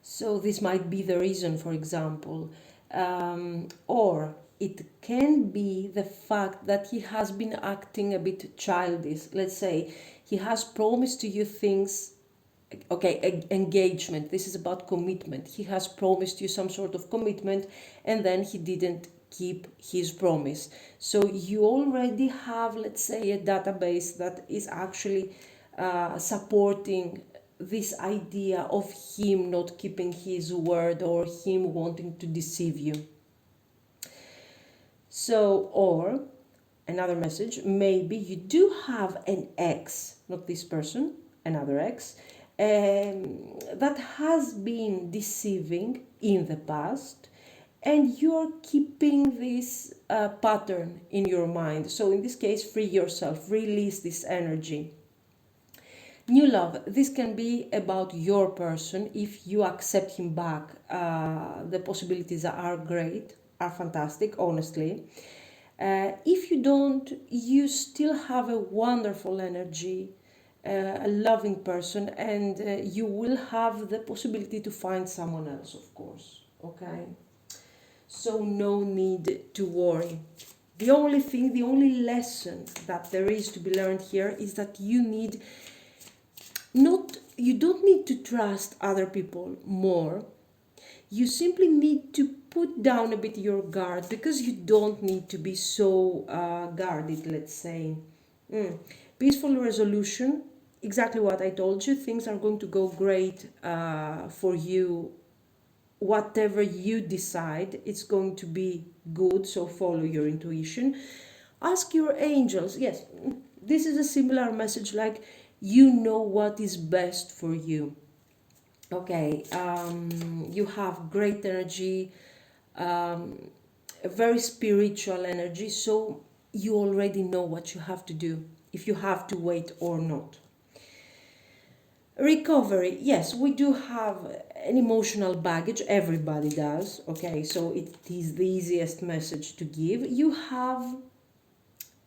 So this might be the reason, for example. Or it can be the fact that he has been acting a bit childish. Let's say he has promised to you things. Okay, engagement. This is about commitment. He has promised you some sort of commitment, and then he didn't keep his promise. So you already have, let's say, a database that is actually supporting this idea of him not keeping his word, or him wanting to deceive you. So, or another message, maybe you do have an ex, not this person, another ex, that has been deceiving in the past, and you're keeping this pattern in your mind. So in this case, free yourself, release this energy. New love, this can be about your person. If you accept him back, the possibilities are great, are fantastic, honestly. If you don't, you still have a wonderful energy, a loving person, and you will have the possibility to find someone else, of course. Okay? So no need to worry. The only thing, the only lesson that there is to be learned here is that you don't need to trust other people more. You simply need to put down a bit your guard, because you don't need to be so guarded, let's say. Peaceful resolution, exactly what I told you. Things are going to go great for you. Whatever you decide, it's going to be good, so follow your intuition. Ask your angels. Yes, this is a similar message, like, you know what is best for you. Okay, you have great energy, a very spiritual energy, so you already know what you have to do, if you have to wait or not. Recovery, yes, we do have an emotional baggage, everybody does. Okay, so it is the easiest message to give. You have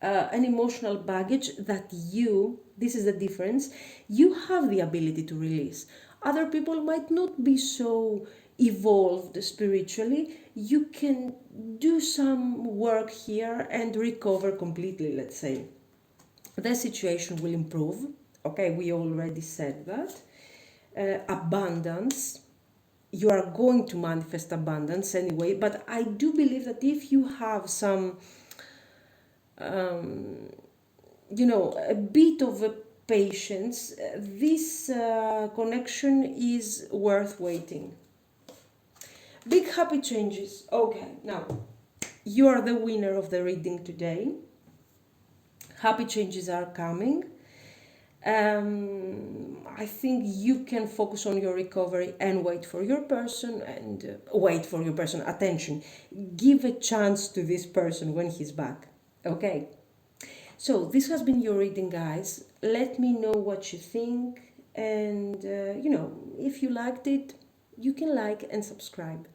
an emotional baggage that this is the difference, you have the ability to release. Other people might not be so evolved spiritually. You can do some work here and recover completely, let's say. The situation will improve. Okay, we already said that. Abundance. You are going to manifest abundance anyway, but I do believe that if you have some a bit of a patience, this connection is worth waiting. Big happy changes. Okay, now you are the winner of the reading today. Happy changes are coming. I think you can focus on your recovery and wait for your person attention. Give a chance to this person when he's back. Okay. So this has been your reading, guys. Let me know what you think, and if you liked it, you can like and subscribe.